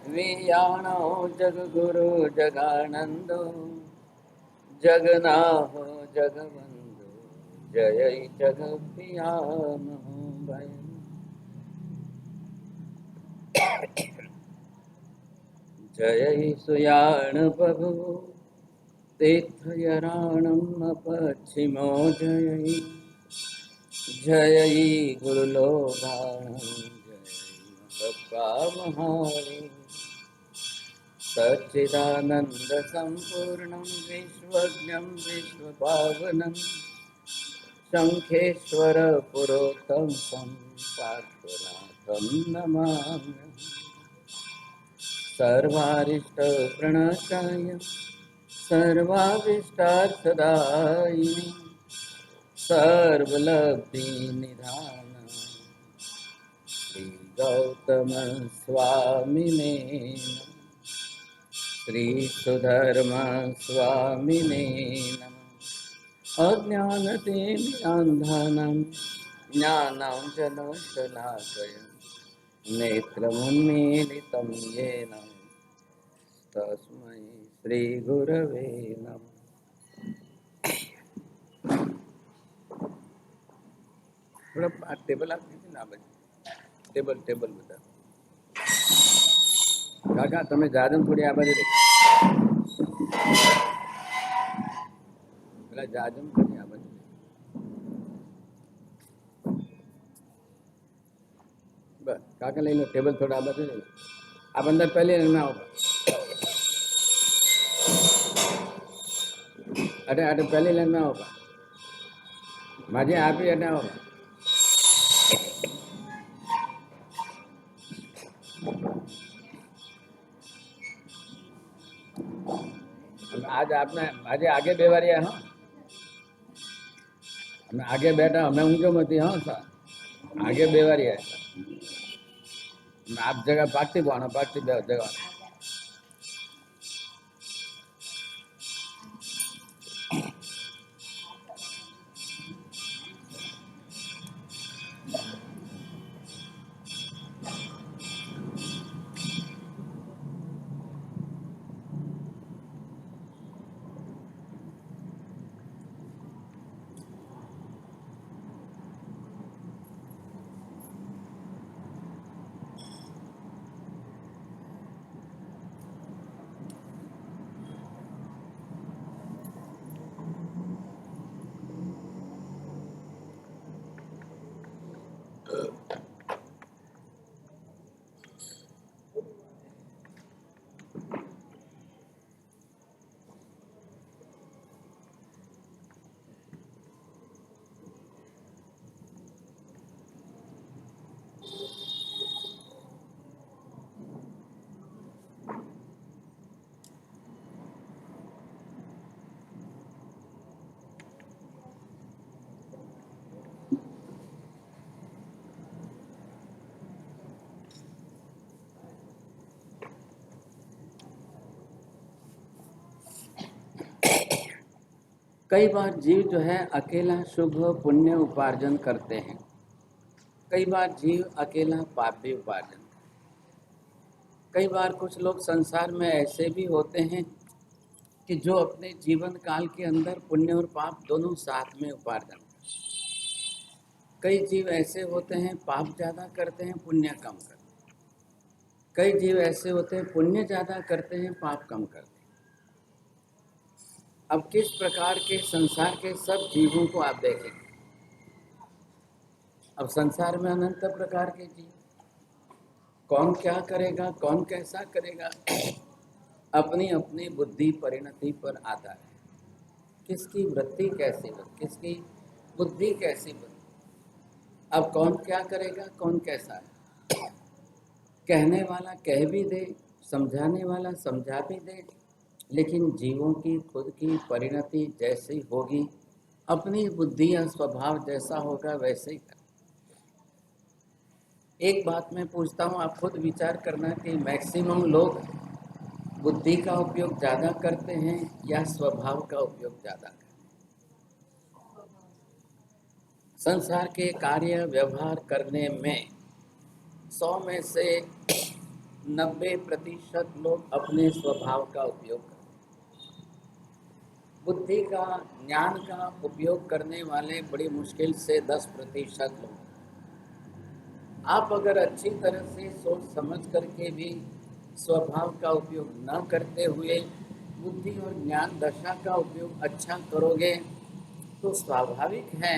वियाणो जगगुरु जगानंदो जगनाहो जगबंधु जय जगपियान भय। जय सुयाण प्रभु तीर्थयराणम पश्चिमो जय जय गुरुलोभाणं जय महारी सच्चिदानंद संपूर्णं विश्वज्ञं विश्वपावनं शंखेश्वर पुरोत्तम पार्श्वनाथं नमाम्यहम्। सर्वारिष्ट प्रणताय सर्वाभीष्टार्थदायिने सर्वलब्धि निधान श्री गौतम स्वामिने श्री सुधर्म स्वामिने अज्ञानतिमिरान्धानां ज्ञानाञ्जनशलाकया नेत्रमुन्मीलितं येन तस्मै श्रीगुरवे नमः। थोड़ा टेबल आप दीजिए ना बजे टेबल टेबल बता काका તમે જાદમ થોડી આ બાજુ રે પેલા જાદમ થોડી આ બાજુ બસ કાકા લઈ લો ટેબલ થોડા આ બાજુ લઈ લો आप अंदर पहले में आओ अरे अरे पहले लाइन में आओ माझे आप ही अटे आओ आज आपने આજે आगे बेवारिया हाँ हमें आगे बैठा हमें ऊँचो मती हाँ सर आगे बेवारिया है आप जगह पाकती पाना पाकती जगह कई बार जीव जो है अकेला शुभ पुण्य उपार्जन करते हैं, कई बार जीव अकेला पाप भी उपार्जन। कई बार कुछ लोग संसार में ऐसे भी होते हैं कि जो अपने जीवन काल के अंदर पुण्य और पाप दोनों साथ में उपार्जन। कई जीव ऐसे होते हैं पाप ज़्यादा करते हैं पुण्य कम करते हैं। कई जीव ऐसे होते हैं पुण्य ज़्यादा करते हैं पाप कम करते हैं। अब किस प्रकार के संसार के सब जीवों को आप देखेंगे। अब संसार में अनंत प्रकार के जीव, कौन क्या करेगा कौन कैसा करेगा अपनी अपनी बुद्धि परिणति पर आधार है। किसकी वृत्ति कैसी बनी, किसकी बुद्धि कैसी बनी। अब कौन क्या करेगा कौन कैसा है, कहने वाला कह भी दे, समझाने वाला समझा भी दे, लेकिन जीवों की खुद की परिणति जैसी होगी, अपनी बुद्धि या स्वभाव जैसा होगा वैसे ही। एक बात मैं पूछता हूँ, आप खुद विचार करना कि मैक्सिमम लोग बुद्धि का उपयोग ज़्यादा करते हैं या स्वभाव का उपयोग ज़्यादा करते हैं। संसार के कार्य व्यवहार करने में 100 में से 90% लोग अपने स्वभाव का उपयोग करते हैं। बुद्धि का, ज्ञान का उपयोग करने वाले बड़ी मुश्किल से 10% लोग। आप अगर अच्छी तरह से सोच समझ करके भी स्वभाव का उपयोग न करते हुए बुद्धि और ज्ञान दशा का उपयोग अच्छा करोगे तो स्वाभाविक है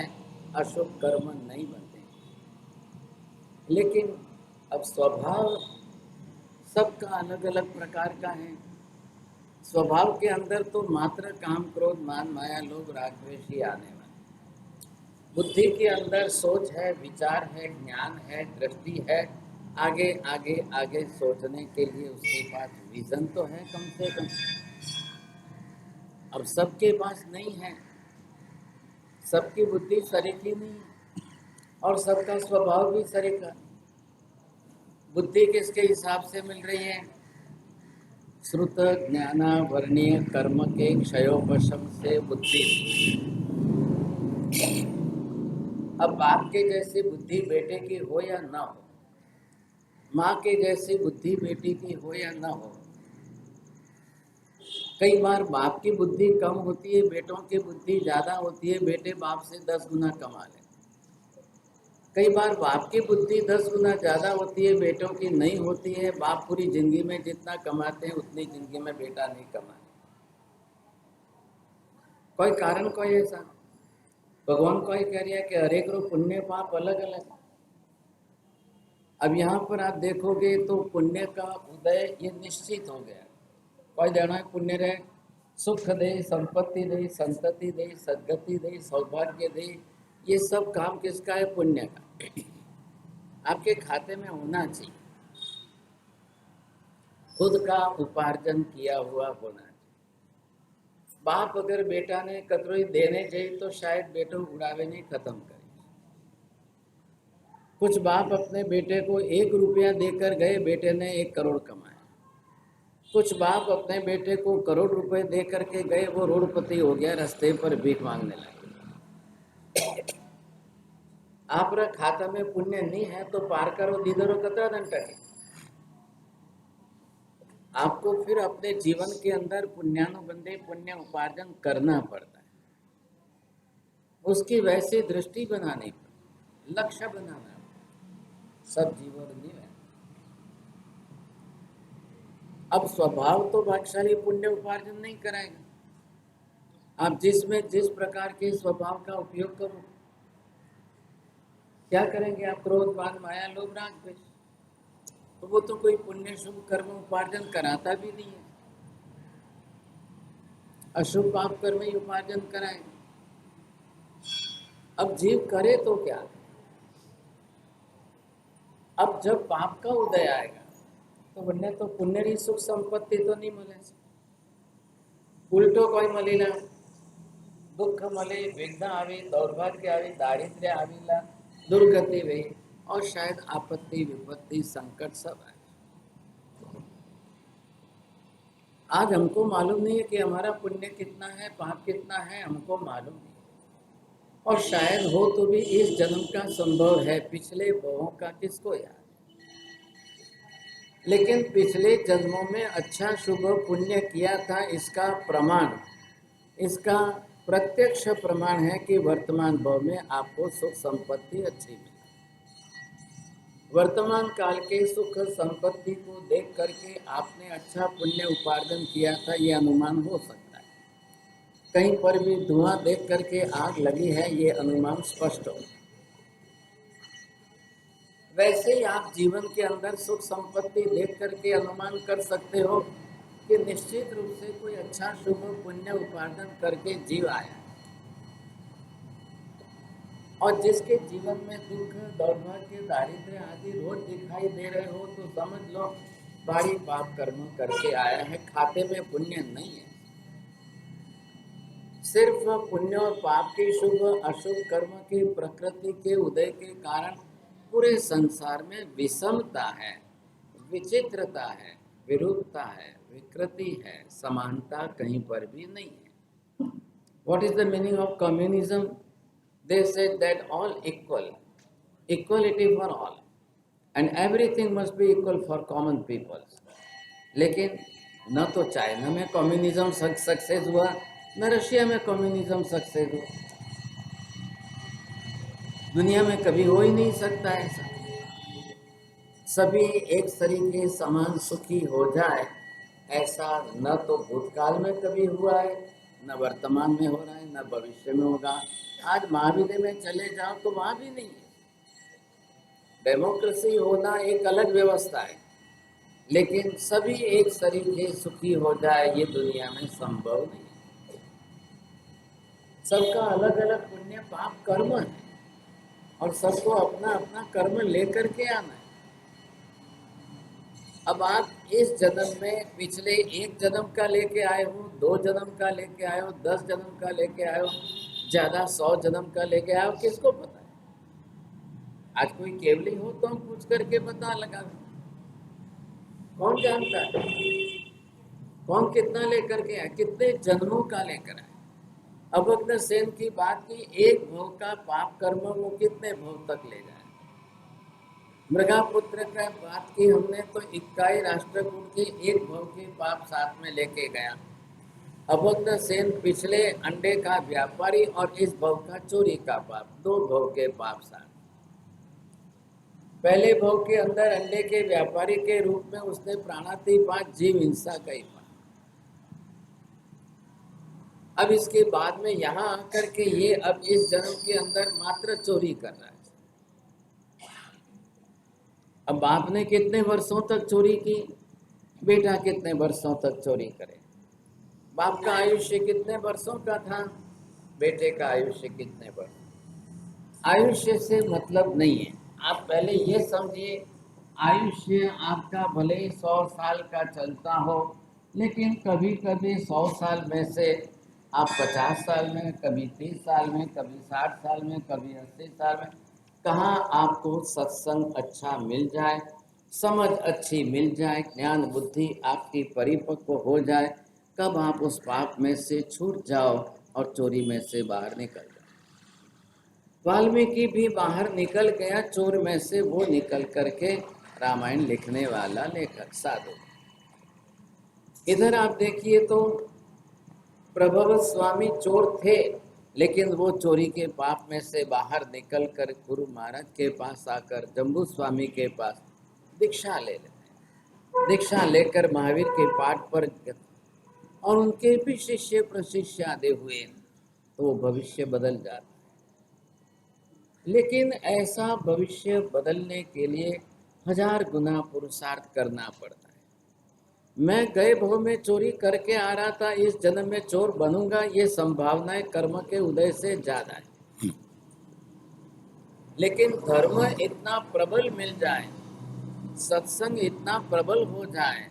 अशुभ कर्म नहीं बनते। लेकिन अब स्वभाव सबका अलग अलग प्रकार का है। स्वभाव के अंदर तो मात्र काम क्रोध मान माया लोभ राग द्वेष ही आने वाले। बुद्धि के अंदर सोच है, विचार है, ज्ञान है, दृष्टि है, आगे आगे आगे सोचने के लिए उसके पास विजन तो है कम से कम। अब सबके पास नहीं है, सबकी बुद्धि सरीखी नहीं है और सबका स्वभाव भी सरीखा। बुद्धि किसके हिसाब से मिल रही है? श्रुत ज्ञाना वर्णीय कर्म के क्षयोपशम से बुद्धि। अब बाप के जैसी बुद्धि बेटे की हो या ना हो, माँ के जैसी बुद्धि बेटी की हो या ना हो, कई बार बाप की बुद्धि कम होती है, बेटों की बुद्धि ज्यादा होती है, बेटे बाप से 10 गुना कमा ले। कई बार बाप की बुद्धि 10 गुना ज्यादा होती है, बेटों की नहीं होती है। बाप पूरी जिंदगी में जितना कमाते हैं उतनी जिंदगी में बेटा नहीं कमाते। कोई कारण कोई ऐसा? भगवान कोई कह रहा है कि हरेक रो पुण्य पाप अलग अलग। अब यहाँ पर आप देखोगे तो पुण्य का उदय ये निश्चित हो गया। कोई देना है पुण्य रहे, सुख दे, संपत्ति दे, संतति दे, सदगति दे, सौभाग्य दे, ये सब काम किसका है? पुण्य का। आपके खाते में होना चाहिए, खुद का उपार्जन किया हुआ होना चाहिए। बाप अगर बेटा ने कतरोई देने चाहिए तो शायद बेटो उड़ावे नहीं खत्म करे। कुछ बाप अपने बेटे को 1 रुपया देकर गए, बेटे ने 1 करोड़ कमाया। कुछ बाप अपने बेटे को करोड़ रुपए दे करके गए, वो रोडपति हो गया, रास्ते पर भीख मांगने लगे। आप खाता में पुण्य नहीं है तो पार करो दीदरो कतरा दंड टके। आपको फिर अपने जीवन के अंदर पुण्यानुबंधे पुण्य उपार्जन करना पड़ता है, उसकी वैसी दृष्टि बनानी पड़ती, लक्ष्य बनाना। सब जीवन नहीं है। अब स्वभाव तो भाग्यशाली पुण्य उपार्जन नहीं कराएगा। आप जिसमें जिस प्रकार के स्वभाव का उपयोग करो, क्या करेंगे आप? क्रोध मान माया लोभ राग द्वेष, तो वो तो कोई पुण्य शुभ कर्म उपार्जन कराता भी नहीं है। अशुभ पाप कर्म ही उपार्जन कराए। अब जीव करे तो क्या? अब जब पाप का उदय आएगा तो बन्ने तो पुण्य री सुख संपत्ति तो नहीं मिले, उल्टो कोई मलेला, दुख मले, विघ्न आवे, दौर्भाग्य आवे, दारिद्र्य आवेला, दुर्गति वे और शायद आपत्ति विपत्ति संकट सब आए। आज हमको मालूम नहीं है कि हमारा पुण्य कितना है, पाप कितना है, हमको मालूम नहीं। और शायद हो तो भी इस जन्म का संभव है, पिछले भवों का किसको याद। लेकिन पिछले जन्मों में अच्छा शुभ पुण्य किया था, इसका प्रमाण, इसका प्रत्यक्ष प्रमाण है कि वर्तमान भव में आपको सुख संपत्ति अच्छी मिली। वर्तमान काल के सुख संपत्ति को देख करके आपने अच्छा पुण्य उपार्जन किया था, ये अनुमान हो सकता है। कहीं पर भी धुआं देख करके आग लगी है, ये अनुमान स्पष्ट हो। वैसे ही आप जीवन के अंदर सुख संपत्ति देख करके अनुमान कर सकते हो कि निश्चित रूप से कोई अच्छा शुभ पुण्य उपार्जन करके जीव आया। और जिसके जीवन में दुख दौर्भाग्य दारिद्र्य आदि रोज दिखाई दे रहे हो तो समझ लो भारी पाप कर्म करके आया है, खाते में पुण्य नहीं है। सिर्फ पुण्य और पाप के शुभ अशुभ कर्म की प्रकृति के उदय के कारण पूरे संसार में विषमता है, विचित्रता है, विरूपता है, विकृति है, समानता कहीं पर भी नहीं है। What is the meaning of communism? They said that all equal, equality for all. And everything must be equal for common peoples. लेकिन न तो चाइना में कम्युनिज्म सक्सेस हुआ, न रशिया में कम्युनिज्म सक्सेस हुआ। दुनिया में कभी हो ही नहीं सकता ऐसा। सभी एक तरीके समान सुखी हो जाए, ऐसा न तो भूतकाल में कभी हुआ है, न वर्तमान में हो रहा है, न भविष्य में होगा। आज महाविद्यालय में चले जाओ तो वहां भी नहीं है। डेमोक्रेसी होना एक अलग व्यवस्था है, लेकिन सभी एक तरीके सुखी हो जाए ये दुनिया में संभव नहीं है। सबका अलग अलग पुण्य पाप कर्म है और सबको अपना अपना कर्म लेकर के आना है। अब आप इस जन्म में पिछले एक जन्म का लेके आए हो, 2 जन्म का लेके आए हो, 10 जन्म का लेके आए हो, ज्यादा 100 जन्म का लेके आए हो, किसको पता है? आज कोई केवली हो तो हम पूछ करके पता लगा, कौन जानता है कौन कितना लेकर के आए, कितने जन्मों का लेकर आए। अभद्र सेन की बात की, एक भोग का पाप कर्म वो कितने भोग तक ले जाए। मृगापुत्र का बात की हमने तो इक्काई राष्ट्रकूट के एक भव के पाप साथ में लेके गया। अभद्र सेन पिछले अंडे का व्यापारी और इस भव का चोरी का पाप, 2 भव के पाप साथ। पहले भव के अंदर अंडे के व्यापारी के रूप में उसने प्राणातिपात जीव हिंसा का ही पाप। अब इसके बाद में यहाँ आकर के ये अब इस जन्म के अंदर मात्र चोरी कर रहा है। अब बाप ने कितने वर्षों तक चोरी की, बेटा कितने वर्षों तक चोरी करे। बाप का आयुष्य कितने वर्षों का था, बेटे का आयुष्य कितने वर्ष। आयुष्य से मतलब नहीं है। आप पहले ये समझिए, आयुष्य आपका भले 100 साल का चलता हो, लेकिन कभी कभी 100 साल में से आप 50 साल में, कभी 30 साल में, कभी 60 साल में, कभी 80 साल में, कहाँ आपको सत्संग अच्छा मिल जाए, समझ अच्छी मिल जाए, ज्ञान बुद्धि आपकी परिपक्व हो जाए, कब आप उस पाप में से छूट जाओ और चोरी में से बाहर निकल जाओ। वाल्मीकि भी बाहर निकल गया चोर में से, वो निकल करके रामायण लिखने वाला लेखक साधु। इधर आप देखिए तो प्रभव स्वामी चोर थे, लेकिन वो चोरी के पाप में से बाहर निकल कर गुरु महाराज के पास आकर, जम्बू स्वामी के पास दीक्षा ले लेते। दीक्षा लेकर महावीर के पाठ पर और उनके भी शिष्य प्रशिष्य आदि हुए तो वो भविष्य बदल जाता है। लेकिन ऐसा भविष्य बदलने के लिए 1000 गुना पुरुषार्थ करना पड़ता है। मैं गए भव में चोरी करके आ रहा था, इस जन्म में चोर बनूंगा, ये संभावनाएं कर्म के उदय से ज्यादा है। लेकिन धर्म इतना प्रबल मिल जाए, सत्संग इतना प्रबल हो जाए,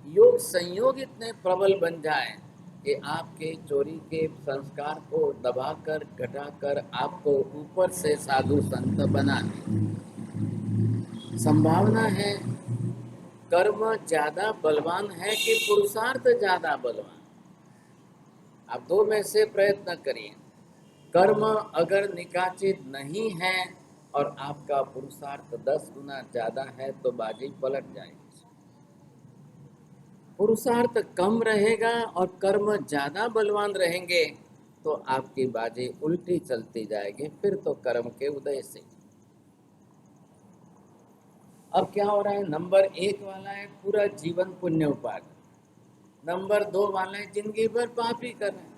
योग संयोग इतने प्रबल बन जाए कि आपके चोरी के संस्कार को दबाकर घटाकर आपको ऊपर से साधु संत बना दे। संभावना है। कर्म ज्यादा बलवान है कि पुरुषार्थ ज्यादा बलवान? आप दो में से प्रयत्न करिए। कर्म अगर निकाचित नहीं है और आपका पुरुषार्थ 10 गुना ज्यादा है तो बाजी पलट जाएगी। पुरुषार्थ कम रहेगा और कर्म ज्यादा बलवान रहेंगे तो आपकी बाजी उल्टी चलती जाएगी, फिर तो कर्म के उदय से। अब क्या हो रहा है, नंबर 1 वाला है पूरा जीवन पुण्य उपार्जन, नंबर 2 वाला है जिंदगी भर पाप ही कर रहे हैं।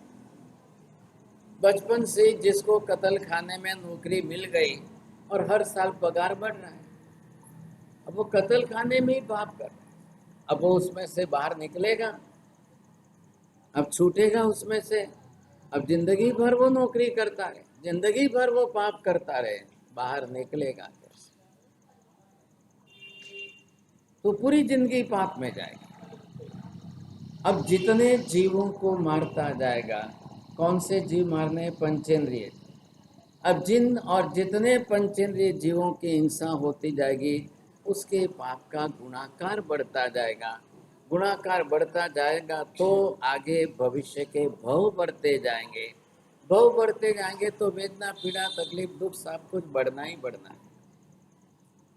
बचपन से जिसको कत्ल खाने में नौकरी मिल गई और हर साल पगार बढ़ रहा है, अब वो कत्ल खाने में ही पाप कर रहा है। अब वो उसमें से बाहर निकलेगा, अब छूटेगा उसमें से। अब जिंदगी भर वो नौकरी करता रहे, जिंदगी भर वो पाप करता रहे, बाहर निकलेगा कैसे? तो पूरी जिंदगी पाप में जाएगी। अब जितने जीवों को मारता जाएगा, कौन से जीव मारने? पंचेंद्रिय। अब जिन और जितने पंचेंद्रिय जीवों की हिंसा होती जाएगी, उसके पाप का गुणाकार बढ़ता जाएगा। गुणाकार बढ़ता जाएगा तो आगे भविष्य के भव बढ़ते जाएंगे। भव बढ़ते जाएंगे तो वेदना, पीड़ा, तकलीफ, दुख सब कुछ बढ़ना ही बढ़ना है।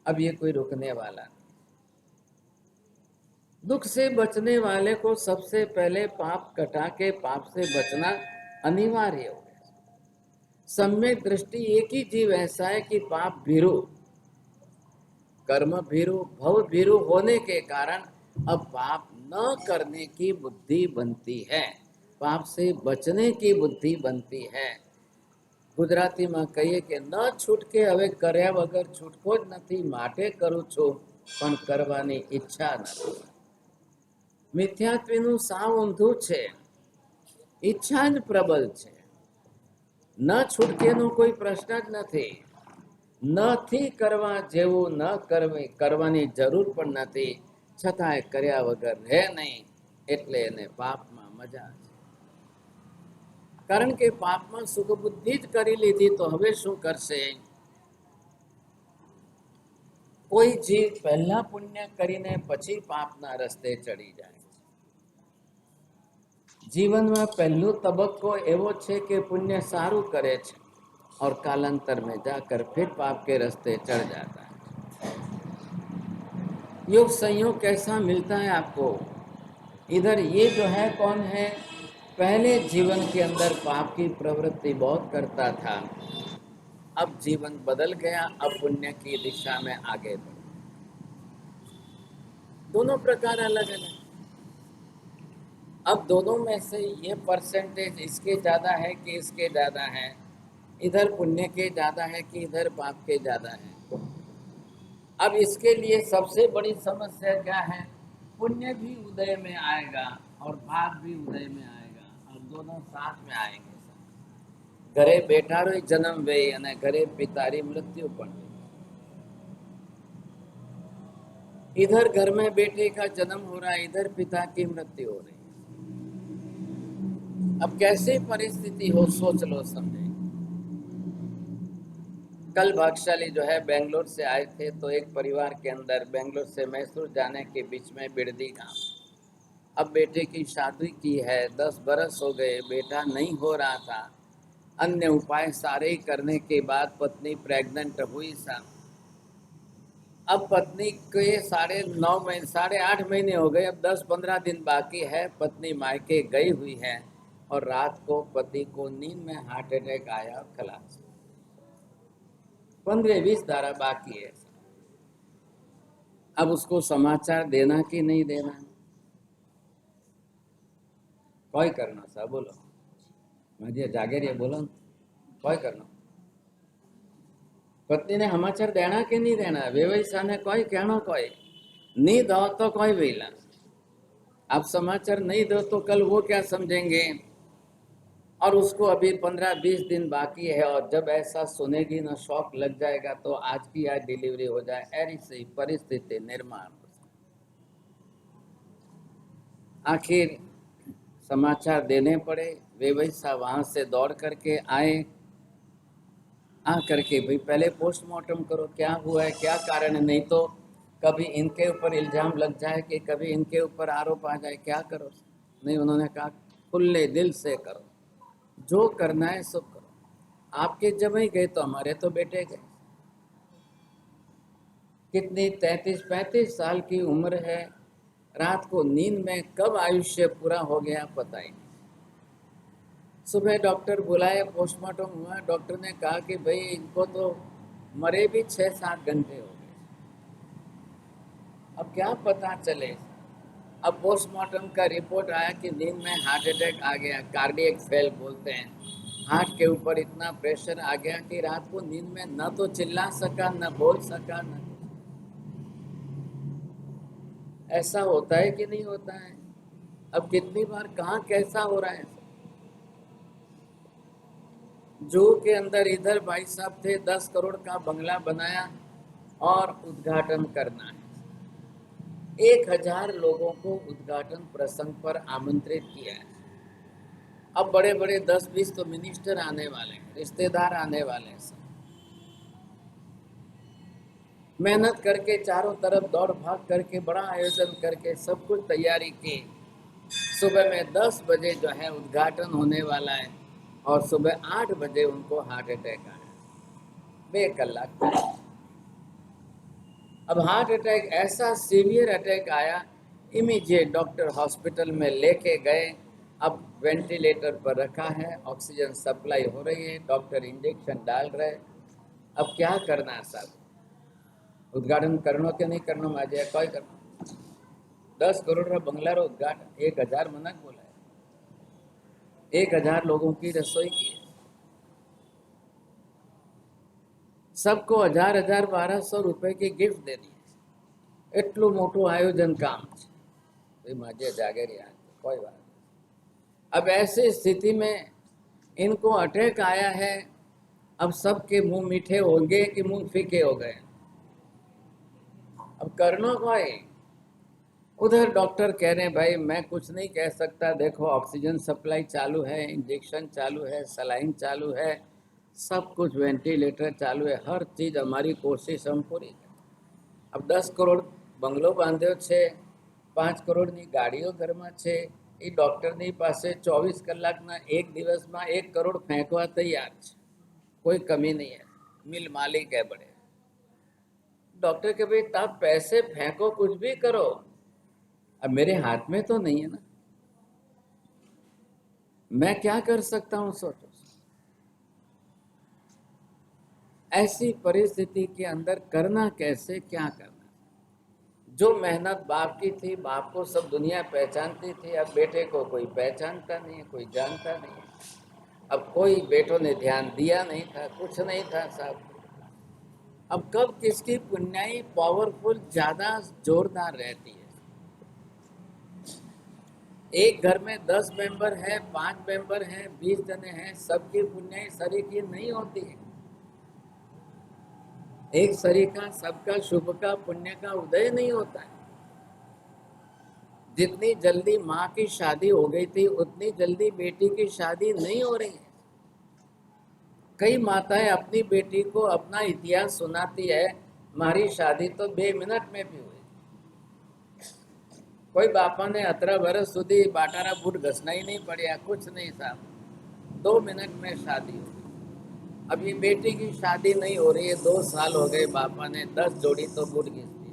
अब ये कोई रुकने वाला नहीं। दुख से बचने वाले को सबसे पहले पाप कटा के पाप से बचना अनिवार्य हो गया। सम्यक दृष्टि एक ही जीव ऐसा है कि पाप भीरु, कर्म भीरु, भव भीरु होने के कारण अब पाप न करने की बुद्धि बनती है, पाप से बचने की बुद्धि बनती है। गुजराती में कहिए कि न छूटके હવે કર્યા વગર છૂટકો જ નથી, માટે કરું છું પણ કરવાની ઈચ્છા નથી। મિથ્યાત્વનું સાવ ઊંધું છે, ઈચ્છા જ પ્રબળ છે। ન છૂટકેનો કોઈ પ્રશ્ન જ નથી, નથી કરવા જેવું, ન કરવાની જરૂર પણ નથી, છતાંય કર્યા વગર રહે નહીં, એટલે એને પાપમાં મજા છે। કારણ કે પાપમાં સુખ બુદ્ધિ જ કરી લીધી તો હવે શું કરશે? કોઈ જીવ પહેલા પુણ્ય કરીને પછી પાપના રસ્તે ચડી જાય છે। જીવનમાં પહેલો તબક્કો એવો છે કે પુण्य સારું કરે છે और कालांतर में जाकर फिर पाप के रास्ते चढ़ जाता है। योग संयोग कैसा मिलता है आपको? इधर ये जो है कौन है? पहले जीवन के अंदर पाप की प्रवृत्ति बहुत करता था, अब जीवन बदल गया, अब पुण्य की दिशा में आगे बढ़े। दोनों प्रकार अलग अलग। अब दोनों में से ये परसेंटेज इसके ज्यादा है कि इसके ज्यादा है, इधर पुण्य के ज्यादा है कि इधर पाप के ज्यादा है। अब इसके लिए सबसे बड़ी समस्या क्या है? पुण्य भी उदय में आएगा और पाप भी उदय में आएगा, और दोनों साथ में आएंगे। घरे बेटारो जन्म वे અને घरे पितारी मृत्यु पण। इधर घर में बेटे का जन्म हो रहा है, इधर पिता की मृत्यु हो रही है। अब कैसी परिस्थिति हो, सोच लो, समझे। कल भागशाली जो है बेंगलोर से आए थे, तो एक परिवार के अंदर बेंगलोर से मैसूर जाने के बीच में बिड़दी गांव। अब बेटे की शादी की है, 10 बरस हो गए, बेटा नहीं हो रहा था। अन्य उपाय सारे करने के बाद पत्नी प्रेग्नेंट हुई सा। अब पत्नी के 8 महीने हो गए, अब 10-15 दिन बाकी है। पत्नी मायके गई हुई है और रात को पति को नींद में हार्ट अटैक आया और खलास। 15-20 धारा बाकी है। अब उसको समाचार देना कि नहीं देना, कोई करना सा बोलो, मुझे जागे रहिए बोलो, कोई करना। पत्नी ने समाचार देना कि नहीं देना, व्यवसाय ने कोई कहना, कोई नहीं दो तो कोई वेला। आप समाचार नहीं दो तो कल वो क्या समझेंगे? और उसको अभी 15-20 दिन बाकी है, और जब ऐसा सुनेगी ना शौक लग जाएगा, तो आज की आज डिलीवरी हो जाए, ऐसी परिस्थिति निर्माण हो। आखिर समाचार देने पड़े। व्यवसाय वहां से दौड़ करके आए, करके भाई पहले पोस्टमार्टम करो, क्या हुआ है, क्या कारण है, नहीं तो कभी इनके ऊपर इल्जाम लग जाए कि कभी इनके ऊपर आरोप आ जाए, क्या करो। नहीं, उन्होंने कहा खुले दिल से करो, जो करना है सब करो। आपके जमाई गए तो हमारे तो बेटे गए। कितनी 33-35 साल की उम्र है, रात को नींद में कब आयुष्य पूरा हो गया पता ही नहीं। सुबह डॉक्टर बुलाए, पोस्टमार्टम हुआ, डॉक्टर ने कहा कि भाई इनको तो मरे भी 6-7 घंटे हो गए, अब क्या पता चले। अब पोस्टमार्टम का रिपोर्ट आया कि नींद में हार्ट अटैक आ गया, कार्डियक फेल बोलते हैं। हार्ट के ऊपर इतना प्रेशर आ गया कि रात को नींद में न तो चिल्ला सका, न बोल सका, न। ऐसा होता है कि नहीं होता है? अब कितनी बार कहाँ कैसा हो रहा है। जू के अंदर इधर भाई साहब थे, 10 करोड़ का बंगला बनाया और उद्घाटन करना है। 1000 लोगों को उद्घाटन प्रसंग पर आमंत्रित किया है। अब बड़े बड़े 10-20 तो मिनिस्टर आने वाले हैं, रिश्तेदार आने वाले हैं। सब मेहनत करके चारों तरफ दौड़ भाग करके बड़ा आयोजन करके सब कुछ तैयारी की। सुबह में 10 बजे जो है उद्घाटन होने वाला है, और सुबह 8 बजे उनको हार्ट अटैक आया। 2 कलाक अब हार्ट अटैक, ऐसा सीवियर अटैक आया, इमीडिएट डॉक्टर हॉस्पिटल में लेके गए। अब वेंटिलेटर पर रखा है, ऑक्सीजन सप्लाई हो रही है, डॉक्टर इंजेक्शन डाल रहे। अब क्या करना है साहब? उद्घाटन करनो के नहीं करनो में आज कोई करना 10 करोड़ रा बंगला रो उद्घाटन 1000 मनक बोला है, 1000 लोगों की रसोई की, सबको 1000 1200 रुपए की गिफ्ट दे दी। એટલું મોટું આયોજન કામ છે માજે જાગે રહ્યા कोई बात नहीं। अब ऐसी स्थिति में इनको अटैक आया है, अब सबके मुंह मीठे होंगे कि मुंह फीके हो गए। अब करना कोई, उधर डॉक्टर कह रहे हैं भाई मैं कुछ नहीं कह सकता, देखो ऑक्सीजन सप्लाई चालू है, इंजेक्शन चालू है, सलाइन चालू है, सब कुछ वेंटिलेटर चालू है, हर चीज हमारी कोशिश हम पूरी। अब 10 करोड़ બંગલો બાંધ્યો છે, 5 કરોડની ગાડીઓ ઘરમાં છે, એ ડૉક્ટરની પાસે 24 કલાકના એક દિવસમાં 1 કરોડ ફેંકવા તૈયાર છે, कोई कमी नहीं है। मिल मालिक है बड़े। डॉक्टर के भाई आप पैसे फेंको, कुछ भी करो, अब मेरे हाथ में तो नहीं है ना, मैं क्या कर सकता हूँ? सोचो, ऐसी परिस्थिति के अंदर करना कैसे, क्या करना? जो मेहनत बाप की थी, बाप को सब दुनिया पहचानती थी, अब बेटे को कोई पहचानता नहीं है, कोई जानता नहीं है। अब कोई बेटों ने ध्यान दिया नहीं था, कुछ नहीं था साहब। अब कब किसकी पुण्याई पावरफुल ज्यादा जोरदार रहती है? एक घर में 10 मेंबर है, 5 मेंबर हैं, 20 जने हैं, सबकी पुण्याई शरीर की नहीं होती है। एक शरीर का, सबका शुभ का, पुण्य का उदय नहीं होता है। जितनी जल्दी माँ की शादी हो गई थी, उतनी जल्दी बेटी की शादी नहीं हो रही है। कई माताएं अपनी बेटी को अपना इतिहास सुनाती है, मारी शादी तो 2 मिनट में भी हुई। कोई बापा ने 18 वर्ष સુધી बाटारा बूट घसना ही नहीं पड़ा, कुछ नहीं साहब, 2 मिनट में शादी हो गई। अब ये बेटी की शादी नहीं हो रही है, 2 साल हो गए, बापा ने 10 जोड़ी तो बूट घिस दी।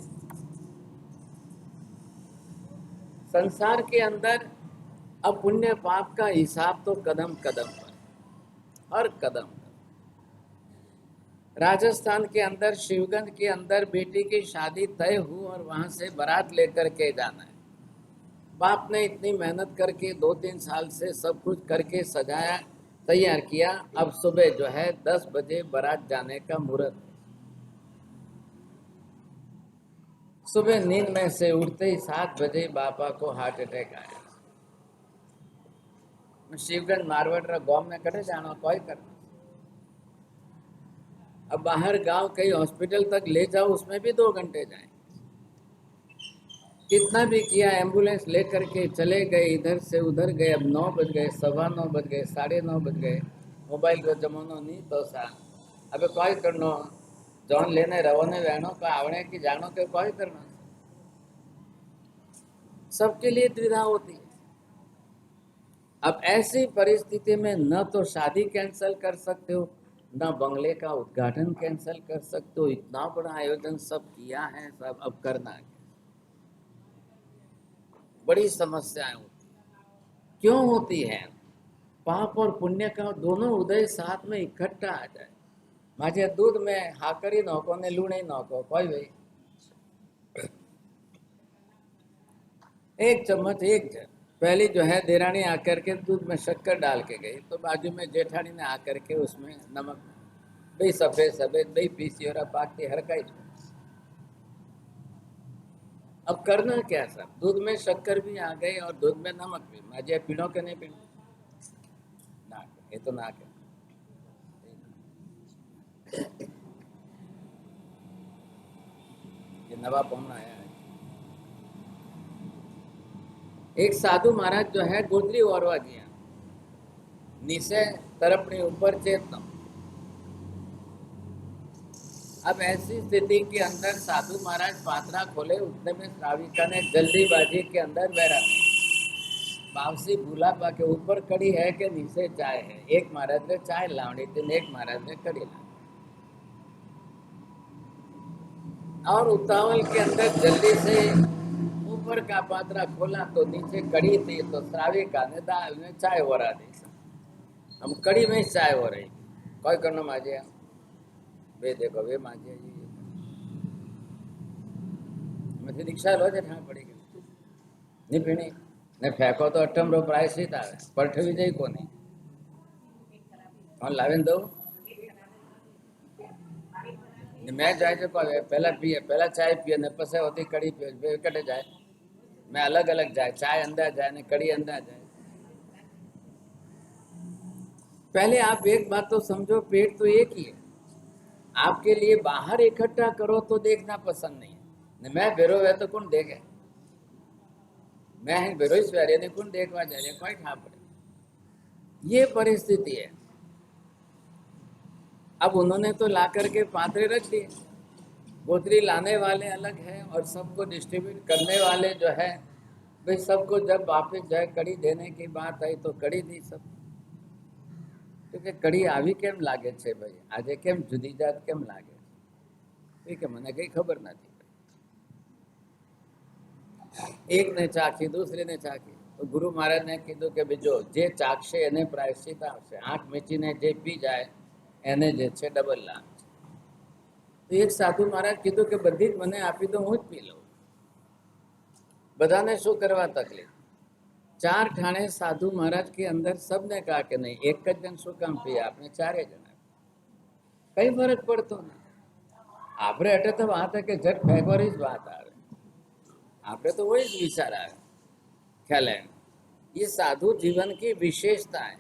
संसार के अंदर अब पुण्य पाप का हिसाब तो कदम कदम पर, हर कदम। राजस्थान के अंदर शिवगंज के अंदर बेटी की शादी तय हुई और वहां से बारात लेकर के जाना है। बाप ने इतनी मेहनत करके 2-3 साल से सब कुछ करके सजाया, तैयार किया। अब सुबह जो है 10 बजे बारात जाने का मुहूर्त। सुबह नींद में से उठते ही 7 बजे बापा को हार्ट अटैक आया। शिवगंज मारवाड़ गांव में कटे जाना कोई करना। अब बाहर गांव कहीं हॉस्पिटल तक ले जाओ, उसमें भी 2 घंटे जाए। कितना भी किया, एम्बुलेंस लेकर के चले गए, इधर से उधर गए। अब 9 बज गए, 9:15 बज गए, 9:30 बज गए। मोबाइल रो जमानो नहीं तो सा, अबे कोई करनो, जॉन लेने रवाने रहनो का आवने की जानो के कोई करना। सबके लिए द्विधा होती है। अब ऐसी परिस्थिति में न तो शादी कैंसिल कर सकते हो, न बंगले का उद्घाटन कैंसिल कर सकते हो। इतना बड़ा आयोजन सब किया है, सब अब करना है। बड़ी समस्याएं होती है। क्यों होती है? पाप और पुण्य का दोनों उदय साथ में इकट्ठा आ जाए। माजे दूध में हाकरी नौको ने लूणे नौको कोई भाई, 1 चम्मच, एक पहली जो है देरानी आकर के दूध में शक्कर डाल के गई, तो बाजू में जेठानी ने आकर के उसमें नमक, भाई सफेद सफेद भाई पीसी और पाकती हर का। अब करना क्या सर? दूध में शक्कर भी आ गई और दूध में नमक भी। माजे पीनो के नहीं पीनो? ना, ये तो ना के। ये नवा पहुंचा आया है। एक साधु महाराज जो है गोदरी ओरवा गया, नीचे तरफनी ऊपर चेतना। अब ऐसी स्थिति के अंदर साधु महाराज पात्रा खोले, उतने में श्राविका ने जल्दीबाजी के अंदर बैठा बावसी भूला पा के ऊपर कड़ी है कि नीचे चाय है। एक महाराज ने चाय लावनी थी, एक महाराज ने कड़ी ला। और उतावल के अंदर जल्दी से ऊपर का पात्रा खोला तो नीचे कड़ी थी, तो श्रावी का ने दाल में चाय हो रहा थी। हम कड़ी में चाय हो रही, कोई करना माजे वे देखो वे माजे मैं दीक्षा लो हाँ पड़ी गई नहीं पीनी ने फेंको तो अठम रो प्रायश्चित आवे परठवी जई कोनी और लावेन दो मैं जाए तो पहला पिए पहला चाय पिए ने पसे होती कड़ी पिए कटे जाए मैं अलग अलग जाए चाय अंदर जाए ने कड़ी अंदर जाए। पहले आप एक बात तो समझो, पेट तो एक ही है। आपके लिए बाहर इकट्ठा करो तो देखना पसंद नहीं है। मैं बेरो है तो कौन देखे, मैं बेरो ही ने कौन देखवा जाए कोई खा पड़े। ये परिस्थिति है। अब उन्होंने तो ला करके पात्रे रख दिए, गोत्री लाने वाले अलग है और सबको डिस्ट्रीब्यूट करने वाले जो है भाई सबको जब वापस जाए कड़ी देने की बात आई तो कड़ी दी सब। क्योंकि कड़ी આવી કેમ લાગે છે ભાઈ, આજે કેમ જુદી જાત કેમ લાગે છે કે મને કઈ ખબર નથી। એક ને ચાખી दूसरे ने ચાખી तो गुरु महाराज ने कीधું કે બીજો જે ચાખશે એને પ્રાયશ્ચિત આવશે, આંખ મીચીને જે પી જાય એને જે છે ડબલ લાભ છે। તો એક સાધુ महाराज कीधું કે બધી જ મને આપી દો હું જ પી લઉં, બધાને શું કરવા તકલીફ। चार ठाणे साधु महाराज के अंदर सबने कहा कि नहीं एक जन शू काम पिए आपने चारे जना कई फर्क पड़तो नहीं। आपरे अटे तो बात है कि झट फेंकवारी ज बात आवे, आपरे तो वही ज विचार आवे ख्याल है। ये साधु जीवन की विशेषता है,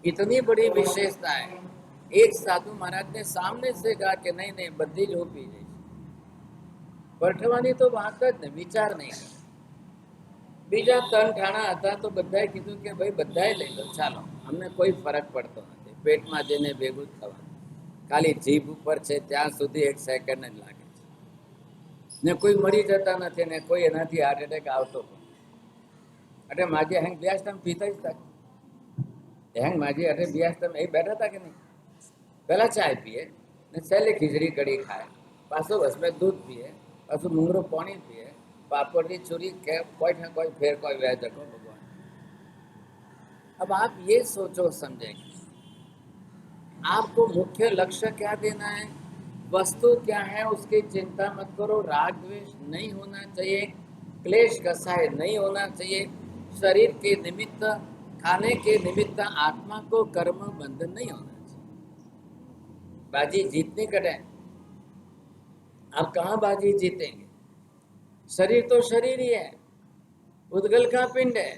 इतनी बड़ी विशेषता है। एक साधु महाराज ने सामने से कहा कि नहीं नहीं बद्दी जो पी जाए, परठवानी तो बात ज ने विचार नहीं कर। बीजा तन ठाणा था तो बधाए कीधुं के भाई बधाए लई लो चालो, अमने कोई फरक पड़तो नथी, पेट में जईने भेगुं ज थवानुं, खाली जीभ पर छे त्यां सुधी एक सेकंड ज लागे छे ने कोई मरी जता नथी ने कोई एनाथी हार्ट एटेक आवतो अटे माजी हेंग ब्यास तम पीता ज था हेंग माजी अटे ब्यास तम ए बैठा था कि नहीं, पहला चाय पिए ने छेल्ले खीचड़ी कड़ी खाए, पाछो बस में दूध पिए, पाछो मुंगरो पानी पिए, पापड़ी चूरी के कोई ना कोई फेर कोई वह देखो भगवान। अब आप ये सोचो समझेंगे आपको मुख्य लक्ष्य क्या देना है, वस्तु क्या है उसकी चिंता मत करो, राग द्वेष नहीं होना चाहिए, क्लेश कसाय नहीं होना चाहिए, शरीर के निमित्त खाने के निमित्त आत्मा को कर्म बंधन नहीं होना चाहिए। बाजी जीतनी कटे, आप कहाँ बाजी जीतेंगे, शरीर तो शरीर ही है, उद्गल का पिंड है।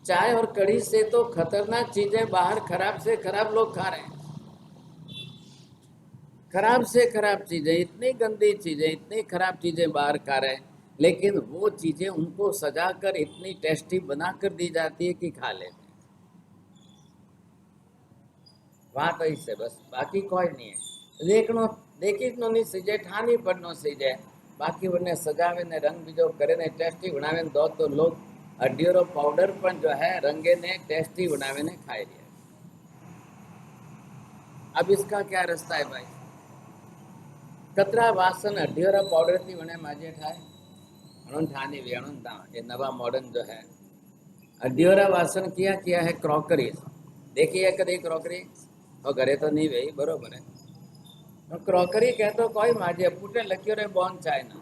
चाय और कड़ी से तो खतरनाक चीजें बाहर खराब से खराब लोग खा रहे हैं, खराब से खराब चीजें, इतनी गंदी चीजें, इतनी खराब चीजें बाहर खा रहे हैं, लेकिन वो चीजें उनको सजा कर इतनी टेस्टी बना कर दी जाती है कि खा लेते हैं। बात ऐसे बस, बाकी कोई नहीं है। देखनो देखी नो नहीं सीजे, ठानी पर नो सीजे, बाकी उन्हें सजावे ने रंग बीजो करे ने टेस्टी बनावे दो तो लोग हड्डियों पाउडर पर जो है रंगे ने टेस्टी बनावे ने खाई लिया। अब इसका क्या रास्ता है भाई, कतरा वासन हड्डियों पाउडर थी वने माजे ठाए अणुन ठानी वेणुन ता ये नवा मॉडर्न जो है हड्डियों वासन किया है क्रॉकरी। देखिए है कभी क्रॉकरी और घरे तो नहीं वही बरोबर है, तो क्रॉकरी कहते कोई माजे पुटे लख्यो रे बॉन चाइना।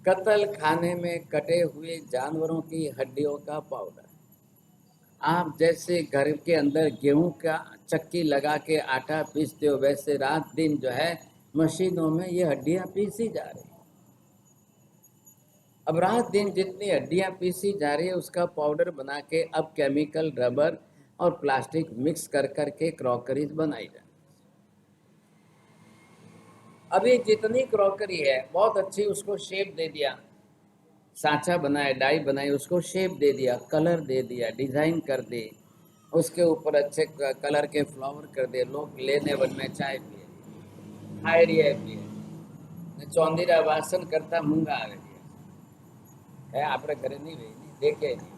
कत्ल खाने में कटे हुए जानवरों की हड्डियों का पाउडर, आप जैसे घर के अंदर गेहूं का चक्की लगा के आटा पीसते हो वैसे रात दिन जो है मशीनों में ये हड्डियां पीसी जा रही। अब रात दिन जितनी हड्डियां पीसी जा रही है उसका पाउडर बना के अब केमिकल रबर और प्लास्टिक मिक्स कर करके क्रॉकरीज बनाई जाए। अभी जितनी क्रॉकरी है बहुत अच्छी, उसको शेप दे दिया, सांचा बनाए डाई बनाई उसको शेप दे दिया, कलर दे दिया, डिजाइन कर दी, उसके ऊपर अच्छे कलर के फ्लावर कर दिए, लोग लेने वन में चाय पिए खाए रिए पिए चौंदीरा वासन करता मूंगा आवे है आपरे घरे नहीं वही नहीं देखे नहीं।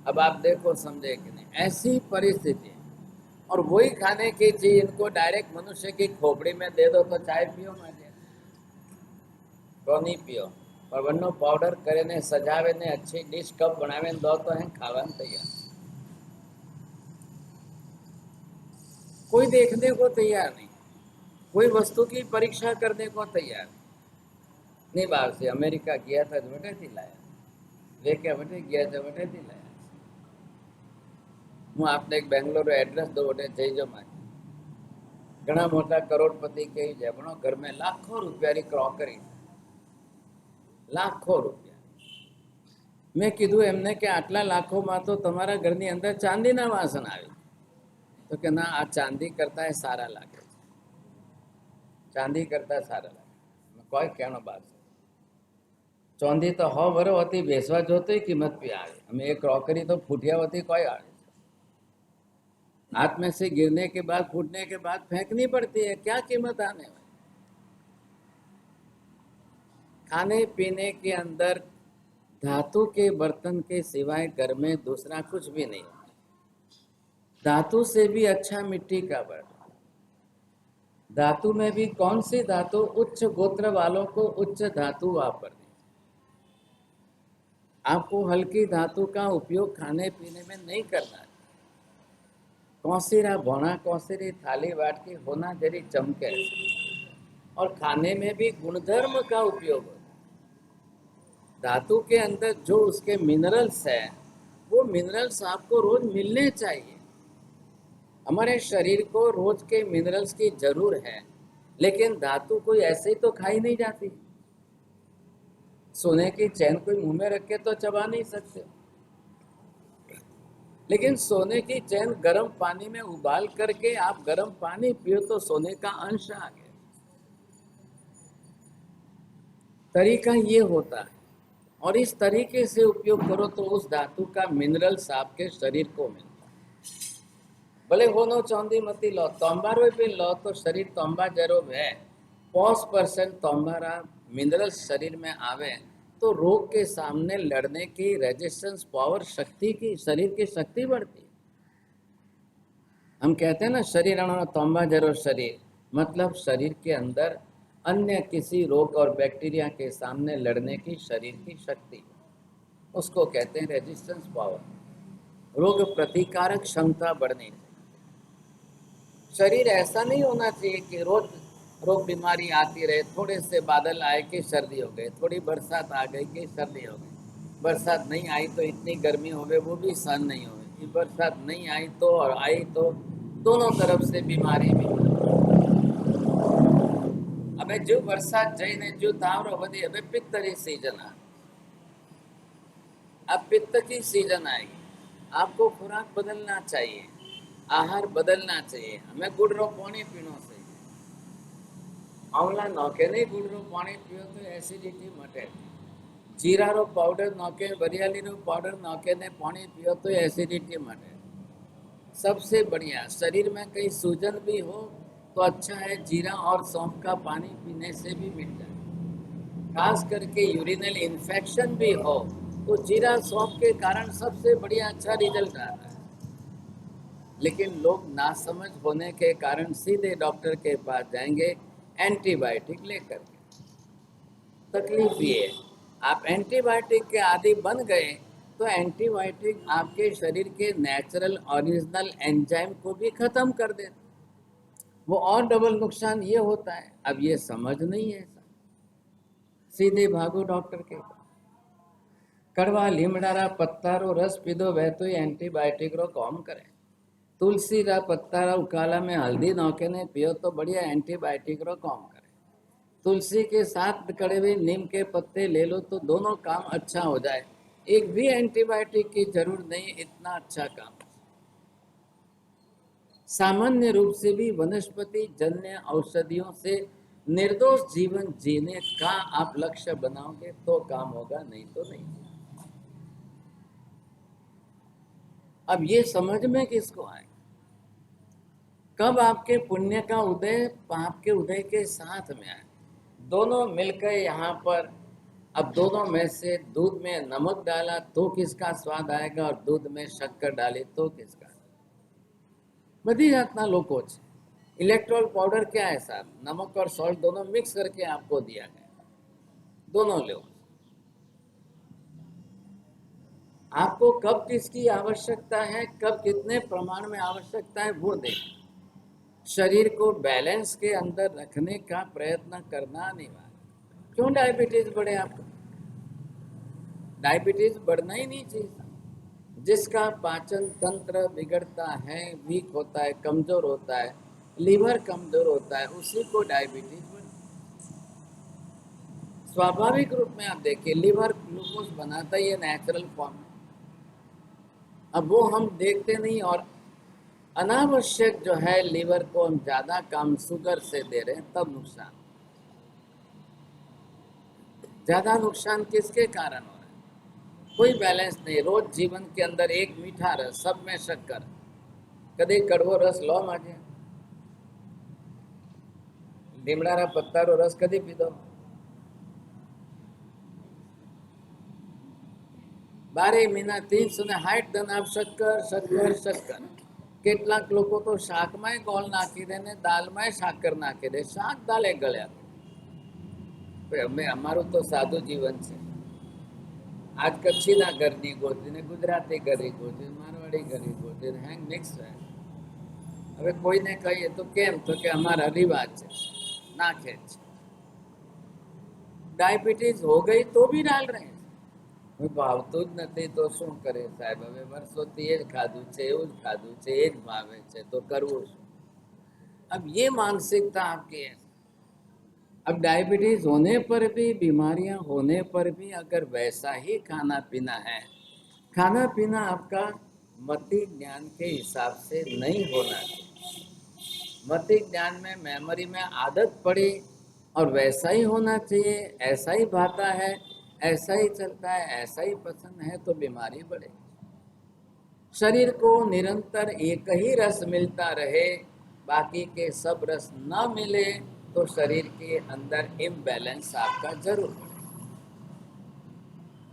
अब आप देखो समझे कि नहीं, ऐसी परिस्थिति और वही खाने की चीज इनको डायरेक्ट मनुष्य की खोपड़ी में दे दो तो चाय पियो माजे तो नहीं पियो। पर वनो पाउडर करे सजावे ने अच्छी डिश कप बनावे दो तो है खावा तैयार। कोई देखने को तैयार नहीं, कोई वस्तु की परीक्षा करने को तैयार नहीं। बाहर से अमेरिका गया था वटे थी लाया, वे क्या वटे गया था वटे थी लाया। हूँ आपने एक बेंगलोर एड्रेस दो वटे जईजो मां घना मोटा करोड़पति कही जाए बनो घर में लाखों रुपया री क्रॉकरी, लाखों रुपया। मैं कीधु एमने के आटला लाखों में तो तमारा घर नी अंदर चांदी ना वासन आवे तो के ना आ चांदी करता है सारा लागे, चांदी करता सारा लागे। कोई कहनो बात चांदी तो हो बरो होती बेसवा जो तो कीमत भी आवे। हमें एक क्रॉकरी तो फूटिया होती कोई आवे, हाथ में से गिरने के बाद फूटने के बाद फेंकनी पड़ती है, क्या कीमत आने वाली। खाने पीने के अंदर धातु के बर्तन के सिवाय घर में दूसरा कुछ भी नहीं। धातु से भी अच्छा मिट्टी का बर्तन। धातु में भी कौन सी धातु, उच्च गोत्र वालों को उच्च धातु वापरनी। आपको हल्की धातु का उपयोग खाने पीने में नहीं करना है। कौसीरा भोना कौसीरी थाली वाट की होना जरी चमके। और खाने में भी गुणधर्म का उपयोग होता है। धातु के अंदर जो उसके मिनरल्स है वो मिनरल्स आपको रोज मिलने चाहिए। हमारे शरीर को रोज के मिनरल्स की जरूर है, लेकिन धातु कोई ऐसे ही तो खाई नहीं जाती। सोने की चैन कोई मुंह में रख के तो चबा नहीं सकते, लेकिन सोने की चैन गर्म पानी में उबाल करके आप गर्म पानी पियो तो सोने का अंश आ गया। तरीका ये होता है, और इस तरीके से उपयोग करो तो उस धातु का मिनरल्स आपके शरीर को मिलता है। भले होनो चांदी मती लो, तंबारो भी लो तो शरीर तंबा जरो है 5% तंबारा मिनरल्स शरीर में आवे तो रोग के सामने लड़ने की रेजिस्टेंस पावर शक्ति की शरीर की शक्ति बढ़ती है। हम कहते हैं ना शरीर तंबा जरो शरीर, मतलब शरीर के अंदर अन्य किसी रोग और बैक्टीरिया के सामने लड़ने की शरीर की शक्ति, उसको कहते हैं रेजिस्टेंस पावर। रोग प्रतिकारक क्षमता बढ़नी चाहिए। शरीर ऐसा नहीं होना चाहिए कि रोज रोग बीमारी आती रहे। थोड़े से बादल आए कि सर्दी हो गई, थोड़ी बरसात आ गई कि सर्दी हो गई, बरसात नहीं आई तो इतनी गर्मी हो गई वो भी सहन नहीं हो गई, बरसात नहीं आई तो और आई तो दोनों तरफ से बीमारी भी। अबे जो बरसात जईने जो तावरो वधी, अबे पित्त री सीजन आ, अब पित्त की सीजन आएगी। आपको खुराक बदलना चाहिए, आहार बदलना चाहिए। हमें गुड़ रो पानी पीना चाहिए। आंवला नौके नहीं गुड़ रो पानी पियो तो एसिडिटी मटे। जीरा रो पाउडर नौके, बरियाली रो पाउडर नौके ने पानी पियो तो एसिडिटी मटे। सबसे बढ़िया, शरीर में कहीं सूजन भी हो तो अच्छा है जीरा और सौंफ का पानी पीने से भी मिट जाए। खास करके यूरिनल इन्फेक्शन भी हो तो जीरा सौंफ के कारण सबसे बढ़िया अच्छा रिजल्ट आता है। लेकिन लोग नासमझ होने के कारण सीधे डॉक्टर के पास जाएंगे एंटीबायोटिक लेकर के। तकलीफ ये, आप एंटीबायोटिक के आदी बन गए तो एंटीबायोटिक आपके शरीर के नेचुरल ओरिजिनल एंजाइम को भी खत्म कर देता। वो और डबल नुकसान ये होता है। अब ये समझ नहीं है, सीधे भागो डॉक्टर के। कड़वा लीमड़ा पत्ता रो रस पीधो वह तो एंटीबायोटिक रो काम करे। तुलसी रा पत्ता रा उकाला में हल्दी नौके ने पियो तो बढ़िया एंटीबायोटिक रो काम करे। तुलसी के साथ कड़े हुए नीम के पत्ते ले लो तो दोनों काम अच्छा हो जाए। एक भी एंटीबायोटिक की जरूरत नहीं, इतना अच्छा काम। सामान्य रूप से भी वनस्पति जन्य औषधियों से निर्दोष जीवन जीने का आप लक्ष्य बनाओगे तो काम होगा, नहीं तो नहीं। अब ये समझ में किसको आए, कब आपके पुण्य का उदय पाप के उदय के साथ में आए, दोनों मिलकर यहाँ पर। अब दोनों में से दूध में नमक डाला तो किसका स्वाद आएगा और दूध में शक्कर डाली तो किसका। बधी जातना लोको छे। इलेक्ट्रोल पाउडर क्या है साहब? नमक और सॉल्ट दोनों मिक्स करके आपको दिया गया, दोनों लो। आपको कब किसकी आवश्यकता है, कब कितने प्रमाण में आवश्यकता है, वो देखिए। शरीर को बैलेंस के अंदर रखने का प्रयत्न करना अनिवार्य। क्यों डायबिटीज बढ़े आपको? डायबिटीज बढ़ना ही नहीं चाहिए। जिसका पाचन तंत्र बिगड़ता है, वीक होता है, कमजोर होता है, लीवर कमजोर होता है, उसी को डायबिटीज बढ़ता है। स्वाभाविक रूप में आप देखिए, लीवर ग्लूकोज बनाता ही है नेचुरल फॉर्म में। अब वो हम देखते नहीं, और अनावश्यक जो है लीवर को हम ज्यादा काम शुगर से दे रहे हैं, तब नुकसान। ज्यादा नुकसान किसके कारण हो रहा है? कोई बैलेंस नहीं। रोज जीवन के अंदर एक मीठा रस, सब में शक्कर, कभी कड़वो रस लो माजे, લીમડાના પત્તાનો રસ કદી પીધો? 12 મહિના 360 દન આપ શક્કર શક્કર શક્કર. કેટલાક લોકો તો શાકમાંય ગોળ નાખી દે ને દાલમાંય સાકર નાખી દે, શાક દાલે ગળ્યા. અમે અમારું તો સાદું જીવન છે. આજ કચ્છીના ઘરની ગોતી ને ગુજરાતી ઘરની ગોતી, મારવાડી ઘરની ગોતી, હેંગ મિક્સ है। હવે કોઈને કહીએ તો કેમ, તો કે અમારા રિવાજ છે, નાખે છે। डायबिटीज हो गई तो भी डाल रहे हैं। ભાવતું જ નથી તો શું કરે સાહેબ? હવે વર્ષોથી એ જ ખાધું છે, એવું જ ખાધું છે, એ જ ભાવે છે, તો કરવું શું? अब ये मानसिकता आपकी है। अब डायबिटीज होने पर भी, बीमारियां होने पर भी अगर वैसा ही खाना पीना है, खाना पीना आपका मति ज्ञान के हिसाब से नहीं होना चाहिए। मति ज्ञान में, मेमोरी में आदत पड़ी और वैसा ही होना चाहिए, ऐसा ही भाता है, ऐसा ही चलता है, ऐसा ही पसंद है, तो बीमारी बढ़े। शरीर को निरंतर एक ही रस मिलता रहे, बाकी के सब रस न मिले, तो शरीर के अंदर इम्बैलेंस आपका जरूर बढ़े।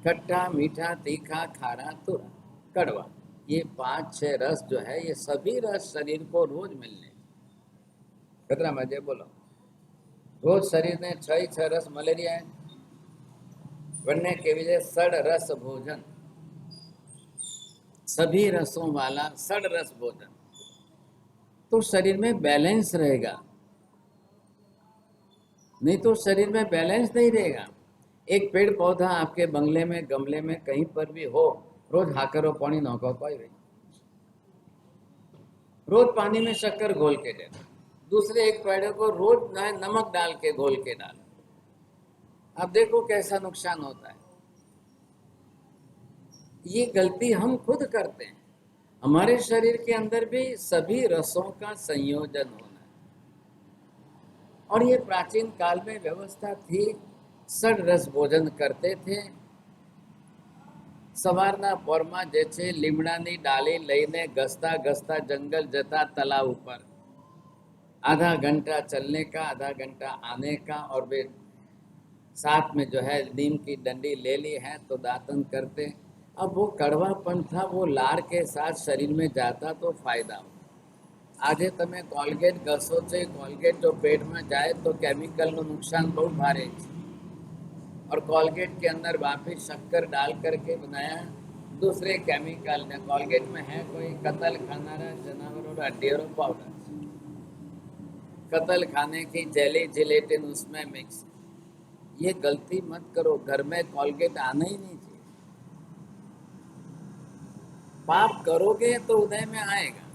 खट्टा, मीठा, तीखा, खारा, तुरा, कड़वा, ये 5-6 रस जो है, ये सभी रस शरीर को रोज मिलने। कतरा मजे बोलो, रोज शरीर ने 6 रस मलेरिया है। वन्य के विजय सड़ रस भोजन, सभी रसों वाला सड़ रस भोजन, तो शरीर में बैलेंस रहेगा। नहीं तो शरीर में बैलेंस नहीं रहेगा। एक पेड़ पौधा आपके बंगले में, गमले में, कहीं पर भी हो, रोज हाकरो पानी नौको पाई रही, रोज पानी में शक्कर घोल के दे, दूसरे एक पेड़ को रोज नमक डाल के घोल के डाल, अब देखो कैसा नुकसान होता है। ये गलती हम खुद करते हैं। हमारे शरीर के अंदर भी सभी रसों का संयोजन होना है, और ये प्राचीन काल में व्यवस्था थी। सड़ रस भोजन करते थे। સવારના પોરમાં જે છે લીમડાની ડાળી લઈને ઘસતા घसता जंगल जता तालाब ऊपर, आधा घंटा चलने का, आधा घंटा आने का, और वे साथ में जो है नीम की डंडी ले ली है तो दातन करते। अब वो कड़वापन था, वो लार के साथ शरीर में जाता तो फायदा हो। આજે તમે કોલગેટ ઘસો છો, કોલગેટ जो पेट में जाए तो केमिकल નું नुकसान बहुत भारे है। और कोलगेट के अंदर वापिस शक्कर डाल करके बनाया दूसरे केमिकल ने। कोलगेट में है कोई कतल खानारा जानवरों हड्डियों पाउडर, कतल खाने की जेली जिलेटिन उसमें मिक्स। ये गलती मत करो, घर में कोलगेट आना ही नहीं चाहिए। पाप करोगे तो उदय में आएगा,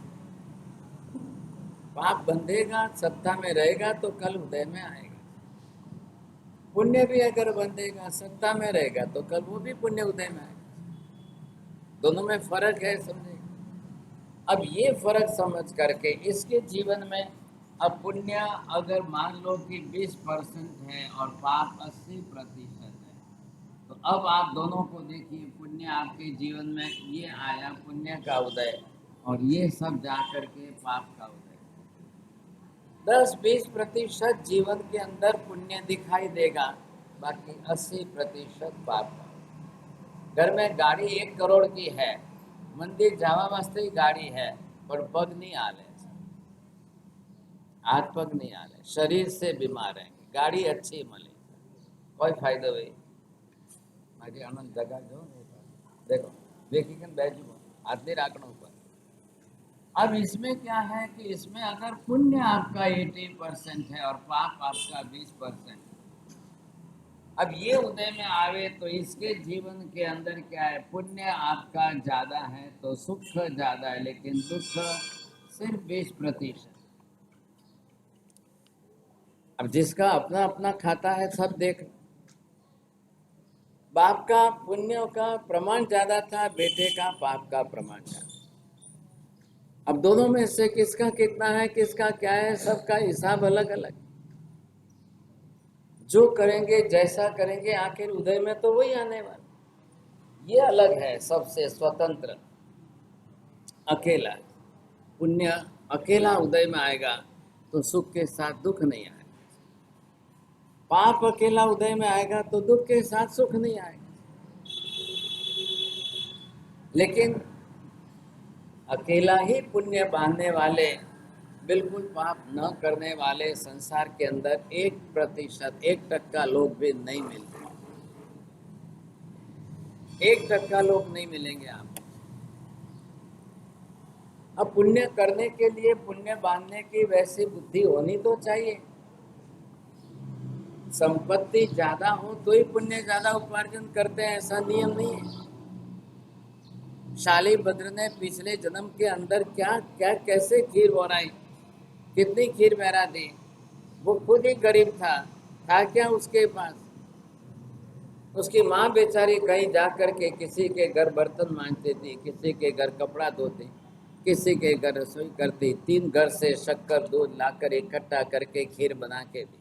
पाप बंधेगा, सत्ता में रहेगा तो कल उदय में आएगा। पुण्य भी अगर बंधेगा, सत्ता में रहेगा तो कल वो भी पुण्य उदय में आएगा। दोनों में फर्क है, समझे? अब ये फर्क समझ करके इसके जीवन में, अब पुण्य अगर मान लो कि 20% है और पाप 80% है, तो अब आप दोनों को देखिए, पुण्य आपके जीवन में ये आया पुण्य का उदय, और ये सब जा करके पाप का उदय। 10-20% जीवन के अंदर पुण्य दिखाई देगा, बाकी 80% पाप का। घर में गाड़ी 1 करोड़ की है, मंदिर जावा वास्ते गाड़ी है, पर पग नहीं आले, हाथ पग नहीं हाले, शरीर से बीमार रहेंगे, गाड़ी अच्छी मिले, कोई फायदो भाई माजी आनंद जगह जो देखो देखिए बैजू हाथ नहीं राखना ऊपर। अब इसमें क्या है कि इसमें अगर पुण्य आपका 80% है और पाप आपका 20%, अब ये उदय में आवे तो इसके जीवन के अंदर क्या है, पुण्य आपका ज्यादा है तो सुख ज्यादा है, लेकिन दुख सिर्फ 20%। अब जिसका अपना अपना खाता है सब देख, बाप का पुण्य का प्रमाण ज्यादा था, बेटे का पाप का प्रमाण ज्यादा। अब दोनों में से किसका कितना है, किसका क्या है, सबका हिसाब अलग अलग। जो करेंगे जैसा करेंगे आखिर उदय में तो वही आने वाला। ये अलग है, सबसे स्वतंत्र अकेला। पुण्य अकेला उदय में आएगा तो सुख के साथ दुख नहीं आएगा, पाप अकेला उदय में आएगा तो दुख के साथ सुख नहीं आएगा। लेकिन अकेला ही पुण्य बांधने वाले, बिल्कुल पाप न करने वाले संसार के अंदर 1%, 1% लोग भी नहीं मिलते, 1% लोग नहीं मिलेंगे आप। अब पुण्य करने के लिए, पुण्य बांधने की वैसी बुद्धि होनी तो चाहिए। संपत्ति ज्यादा हो तो ही पुण्य ज्यादा उपार्जन करते हैं, ऐसा नियम नहीं है। शालीभद्र ने पिछले जन्म के अंदर क्या क्या कैसे खीर बनाई, कितनी खीर बहरा दी, वो खुद ही गरीब था क्या उसके पास। उसकी माँ बेचारी कहीं जा करके किसी के घर बर्तन मांजती थी, किसी के घर कपड़ा धोती, किसी के घर रसोई करती, 3 घर से शक्कर दूध लाकर इकट्ठा करके खीर बना के दी।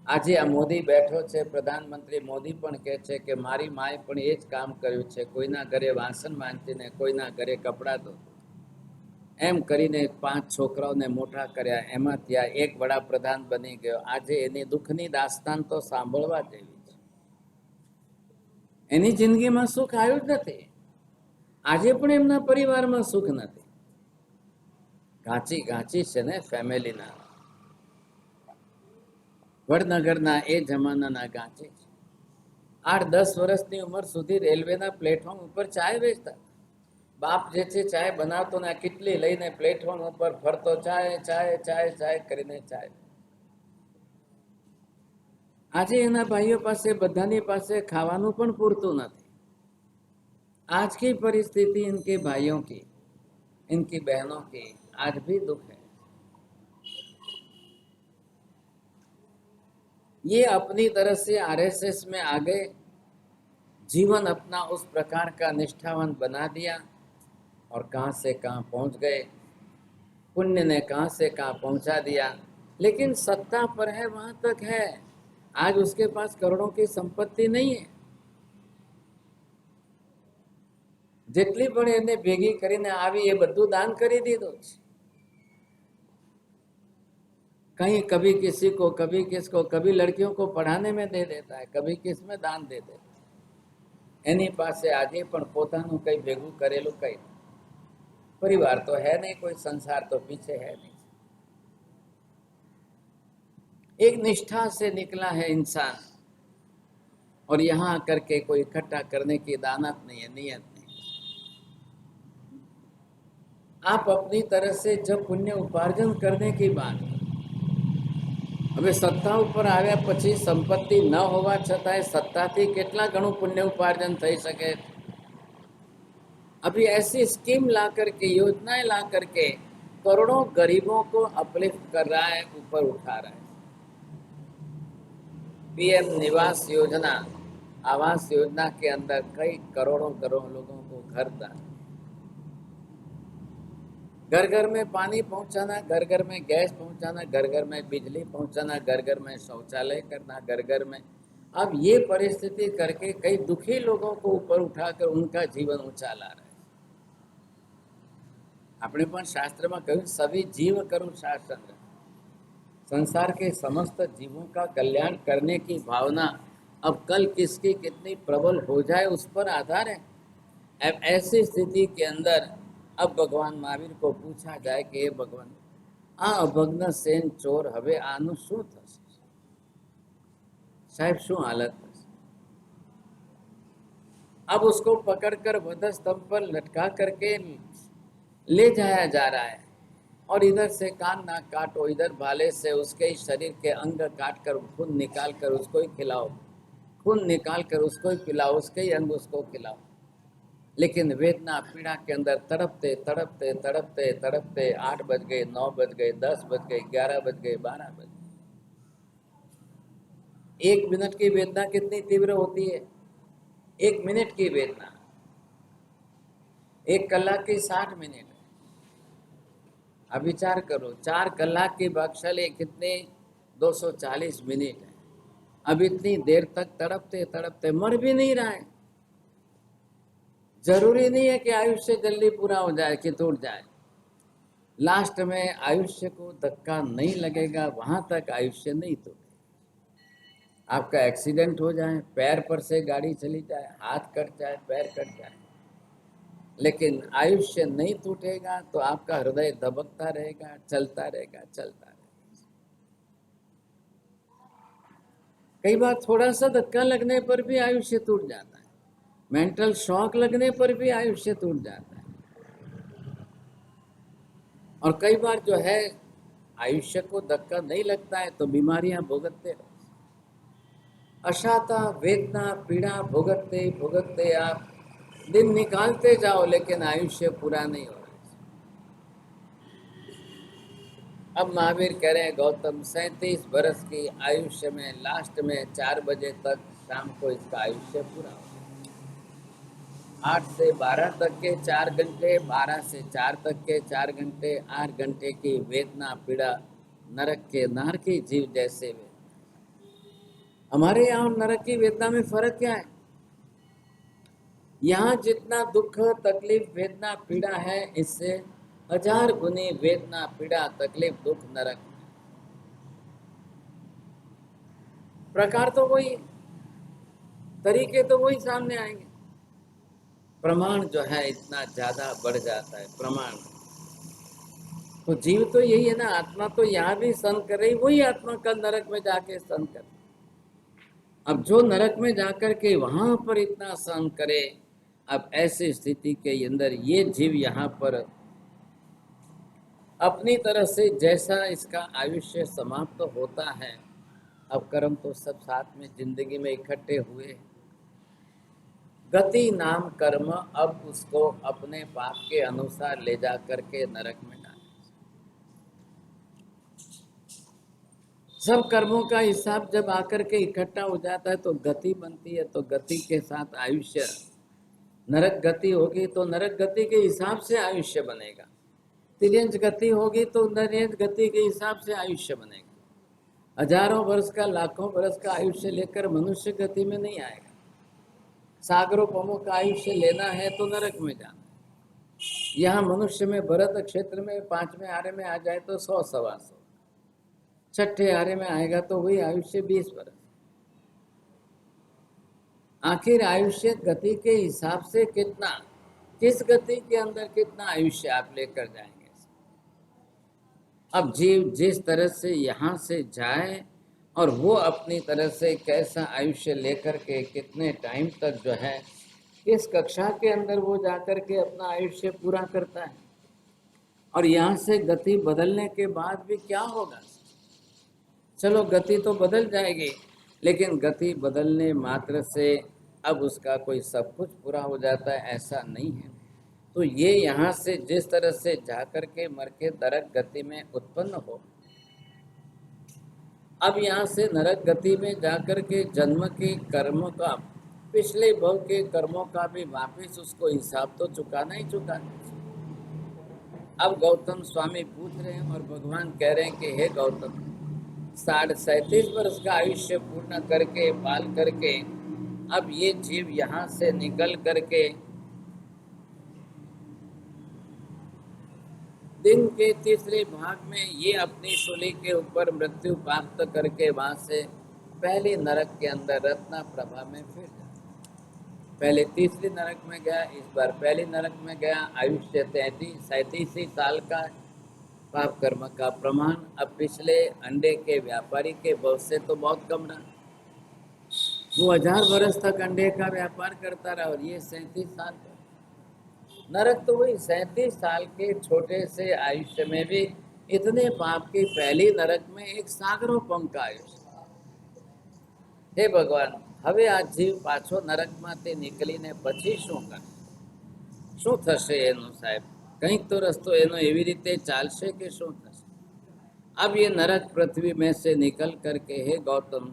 આજે આ મોદી બેઠો છે, પ્રધાનમંત્રી મોદી પણ કહે છે કે મારી માએ પણ એ જ કામ કર્યું છે, કોઈના ઘરે વાસણ માંજીને કોઈના ઘરે કપડાં ધોતું, એમ કરીને 5 છોકરાઓને મોટા કર્યા, એમાંથી આ એક વડાપ્રધાન બની ગયો। આજે એની દુઃખની દાસ્તાન તો સાંભળવા જેવી છે। એની જિંદગીમાં સુખ આવ્યું જ નથી, આજે પણ એમના પરિવારમાં સુખ નથી। ઘાંચી ઘાંચી છે ને ફેમિલીના, વડનગરના એ જમાનાના ગાંચી 8-10 વર્ષની ઉંમર સુધી રેલવેના પ્લેટફોર્મ ઉપર ચાય વેચતા। બાપ જે છે ચાય બનાવતો ને કેટલી લઈને પ્લેટફોર્મ ઉપર ફરતો, ચાય ચાય ચાય ચાય કરીને ચાય। આજે એના ભાઈઓ પાસે, બધાની પાસે ખાવાનું પણ પૂરતું નથી। आज की परिस्थिति इनके भाइयों की, इनकी बहनों की आज भी दुख है। ये अपनी तरह से आरएसएस में आ गए, जीवन अपना उस प्रकार का निष्ठावान बना दिया और कहां से कहां पहुंच गए, पुण्य ने कहां से कहां पहुंचा दिया। लेकिन सत्ता पर है, वहां तक है। आज उसके पास करोड़ों की संपत्ति नहीं है, જેટલી પણ એને ભેગી કરીને આવી એ બધું દાન કરી દીધું છે। कहीं कभी किसी को, कभी किसको, कभी लड़कियों को पढ़ाने में दे देता है, कभी किस में दान दे देता है। एनी पासे આજે પણ પોતાનું કઈ ભેગું કરેલું કઈ परिवार तो है नहीं, कोई संसार तो पीछे है नहीं। एक निष्ठा से निकला है इंसान और यहाँ आकर के कोई इकट्ठा करने की दानत नहीं है, नियत नहीं। आप अपनी तरह से जब पुण्य उपार्जन करने की बात, હવે સત્તા ઉપર આવ્યા પછી સંપત્તિ ન હોવા છતાંય સત્તાથી કેટલા ઘણું પુણ્ય ઉપાર્જન થઈ શકે। अभी ऐसी स्कीम ला करके, योजनाएं ला करके करोड़ों गरीबों को अपलिफ्ट कर रहा है, ऊपर उठा रहा है। पीएम निवास योजना, आवास योजना के अंदर कई करोड़ों करोड़ लोगों को घर था, घर घर में पानी पहुंचाना, घर घर में गैस पहुंचाना, घर घर में बिजली पहुंचाना, घर घर में शौचालय करना, घर घर में। अब ये परिस्थिति करके कई दुखी लोगों को ऊपर उठाकर उनका जीवन ऊंचा ला रहा है। આપણે પણ શાસ્ત્રમાં કહ્યું, सभी जीव करो शासन। संसार के समस्त जीवों का कल्याण करने की भावना अब कल किसकी कितनी प्रबल हो जाए उस पर आधार है। अब ऐसी स्थिति के अंदर अब भगवान महावीर को पूछा जाए कि हे भगवान, આ અભગ્ન સેન ચોર હવે આનું શું થશે? साहब शू हालत है? अब उसको पकड़कर वधस्तंभ पर लटका करके ले जाया जा रहा है और इधर से कान नाक काटो, इधर भाले से उसके शरीर के अंग काट कर खून निकाल कर उसको ही खिलाओ, खून निकाल कर उसको ही पिलाओ, उसके ही अंग उसको खिलाओ। लेकिन वेदना पीड़ा के अंदर तड़पते तड़पते तड़पते तड़पते 8 बज गए, 9 बज गए, 10 बज गए, 11 बज गए, 12 बज गए। 1 मिनट की वेदना कितनी तीव्र होती है? 1 मिनट की वेदना 1 कलाक की 60 मिनट। अब विचार करो, 4 कलाक की बख्शले कितने 240 मिनट है। अब इतनी देर तक तड़पते तड़पते मर भी नहीं रहा है। जरूरी नहीं है कि आयुष्य जल्दी पूरा हो जाए कि टूट जाए। लास्ट में आयुष्य को धक्का नहीं लगेगा, वहां तक आयुष्य नहीं टूटे। आपका एक्सीडेंट हो जाए, पैर पर से गाड़ी चली जाए, हाथ कट जाए, पैर कट जाए, लेकिन आयुष्य नहीं टूटेगा तो आपका हृदय दबकता रहेगा, चलता रहेगा, चलता रहेगा। कई बार थोड़ा सा धक्का लगने पर भी आयुष्य टूट जाता है, मेंटल शॉक लगने पर भी आयुष्य टूट जाता है। और कई बार जो है आयुष्य को धक्का नहीं लगता है तो बीमारियां भुगतते रहो। अशाता वेदना पीड़ा भुगतते भुगतते आप दिन निकालते जाओ, लेकिन आयुष्य पूरा नहीं हो रहा। अब महावीर कह रहे हैं गौतम 37 वर्ष की आयुष्य में लास्ट में 4 बजे तक शाम को इसका आयुष्य पूरा हो। 8 से 12 तक के 4 घंटे, 12 से 4 तक के 4 घंटे, 8 घंटे की वेदना पीड़ा नरक के नरक की जीव जैसे वे। हमारे यहाँ नरक की वेदना में फर्क क्या है? यहाँ जितना दुख तकलीफ वेदना पीड़ा है, इससे 1000 गुनी वेदना पीड़ा तकलीफ दुख नरक। प्रकार तो वही, तरीके तो वही सामने आएंगे, प्रमाण जो है इतना ज्यादा बढ़ जाता है। प्रमाण तो जीव तो यही है ना, आत्मा तो यहाँ भी सहन कर रही, वही आत्मा कल नरक में जाके सहन कर। अब जो नरक में जाकर के वहां पर इतना सहन करे, अब ऐसी स्थिति के अंदर ये जीव यहाँ पर अपनी तरह से जैसा इसका आयुष्य समाप्त होता है, अब कर्म तो सब साथ में जिंदगी में इकट्ठे हुए, गति नाम कर्म अब उसको अपने पाप के अनुसार ले जा करके नरक में डाले। सब कर्मों का हिसाब जब आकर के इकट्ठा हो जाता है तो गति बनती है, तो गति के साथ आयुष्य, नरक गति होगी तो नरक गति के हिसाब से आयुष्य बनेगा, तिर्यंच गति होगी तो नरेंच गति के हिसाब से आयुष्य बनेगा। हजारों वर्ष का लाखों वर्ष का आयुष्य लेकर मनुष्य गति में नहीं आएगा। सागरों पमों का आयुष्य लेना है तो नरक में जाना। यहाँ मनुष्य में भरत क्षेत्र में 5वें आरे में आ जाए तो 100 सवा 100, 6ठे आरे में आएगा तो वही आयुष्य 20 वर्ष। आखिर आयुष्य गति के हिसाब से कितना, किस गति के अंदर कितना आयुष्य आप लेकर जाएंगे। अब जीव जिस तरह से यहाँ से जाए और वो अपनी तरह से कैसा आयुष्य लेकर के कितने टाइम तक जो है किस कक्षा के अंदर वो जाकर के अपना आयुष्य पूरा करता है, और यहाँ से गति बदलने के बाद भी क्या होगा। चलो गति तो बदल जाएगी, लेकिन गति बदलने मात्र से अब उसका कोई सब कुछ पूरा हो जाता है, ऐसा नहीं है। तो ये यहाँ से जिस तरह से जाकर के मर के नरक गति में उत्पन्न हो, अब यहाँ से नरक गति में जाकर के जन्म के कर्मों का, पिछले भव के कर्मों का भी वापस उसको हिसाब तो चुकाना ही चुकाना। अब गौतम स्वामी पूछ रहे हैं और भगवान कह रहे हैं कि हे गौतम, 37 वर्ष का आयुष्य पूर्ण करके पाल करके अब ये जीव यहाँ से निकल करके दिन के तीसरे भाग में ये अपनी सूली के ऊपर मृत्यु प्राप्त करके वहां से पहले नरक के अंदर रत्ना प्रभा में फिर जाए। पहले तीसरी नरक में गया, इस बार पहली नरक में गया। आयुष्य 37 साल का, पाप कर्म का प्रमाण अब पिछले अंडे के व्यापारी के बहुत से तो बहुत कम रहा। वो 1000 वर्ष तक अंडे का व्यापार करता रहा और ये 37 साल का। नरक तो वही 37 साल के छोटे से आयुष्य में भी इतने पाप की पहली नरक में एक सागरों पंख का आयुष्य। हे भगवान, હવે આ જીવ પાછો નરકમાંથી નીકળીને પછી શું કરે? શું થશે એનું સાહેબ? કંઈક તો રસ્તો એનો એવી રીતે ચાલશે કે શું થશે? अब ये नरक पृथ्वी में से निकल करके हे गौतम,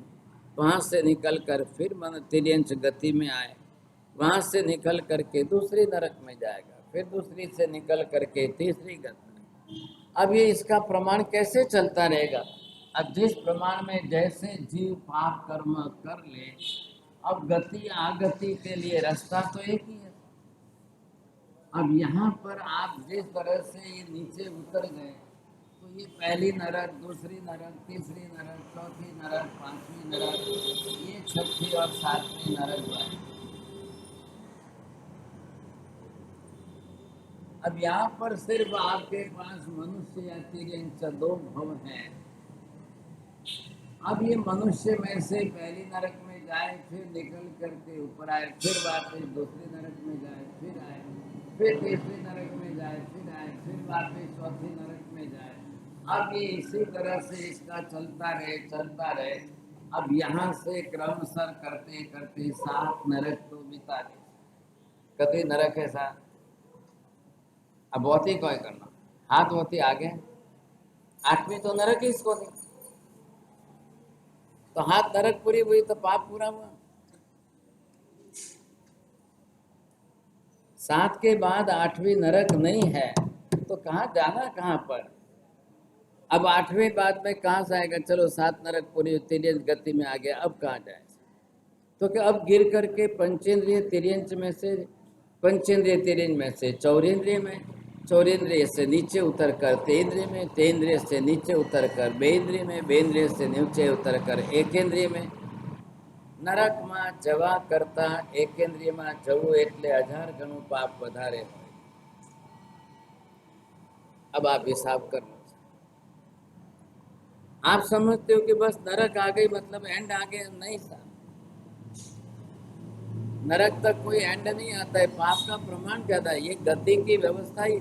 वहाँ से निकल कर फिर मन तिर्यंच गति में आए, वहाँ से निकल करके दूसरी नरक में जाएगा, फिर दूसरी से निकल करके तीसरी गति। अब ये इसका प्रमाण कैसे चलता रहेगा? अब जिस प्रमाण में जैसे जीव पाप कर्म कर ले, अब गति आगति के लिए रास्ता तो एक ही है। अब यहाँ पर आप जिस तरह से ये नीचे उतर गए, तो ये पहली नरक, दूसरी नरक, तीसरी नरक, चौथी नरक, पांचवी नरक, ये छठी और सातवीं नरक है। अब यहाँ पर सिर्फ आपके पास मनुष्य या तिर्यंच 2 भव हैं। अब ये मनुष्य में से पहली नरक में जाए, फिर निकल करके ऊपर आए, फिर वापस दूसरी नरक में जाए, फिर आए, फिर तीसरी नरक में जाए, फिर आए, फिर वापस चौथी नरक में जाए। अब ये इसी तरह से इसका चलता रहे। अब यहाँ से क्रमशः करते करते 7 नरक तो बिता दे। कतई नरक है 7? अब बहुत ही कोई करना हाथ होती आगे 8वीं तो नरक ही इसको नहीं, तो हाथ नरक पूरी हुई तो पाप पूरा हुआ। 7 के बाद 8वीं नरक नहीं है तो कहाँ जाना, कहाँ पर? अब 8वें बाद में कहाँ से आएगा? चलो 7 नरक पूरी तिर्यंच गति में आ गया, अब कहाँ जाए? तो क्या अब गिर करके पंचेंद्रिय तिर्यंच में से, पंचेंद्रिय तिर्यंच में से चौरेंद्रिय में, चौरेंद्रिय से नीचे उतर कर तेंद्रिय में, तेंद्रिय से नीचे उतर कर बेंद्रिय में, बेंद्रिय से नीचे उतर कर एकेंद्रिय में। नरक में जवा करता एकेंद्रिय में जવું એટલે 1000 ગણું પાપ વધારે હોય। अब आप हिसाब कर लो। आप समझते हो कि बस नरक आ गई मतलब एंड आ गया, नहीं साहब, नरक तक कोई एंड नहीं आता है। पाप का प्रमाण ज्यादा है। ये गति की व्यवस्था ही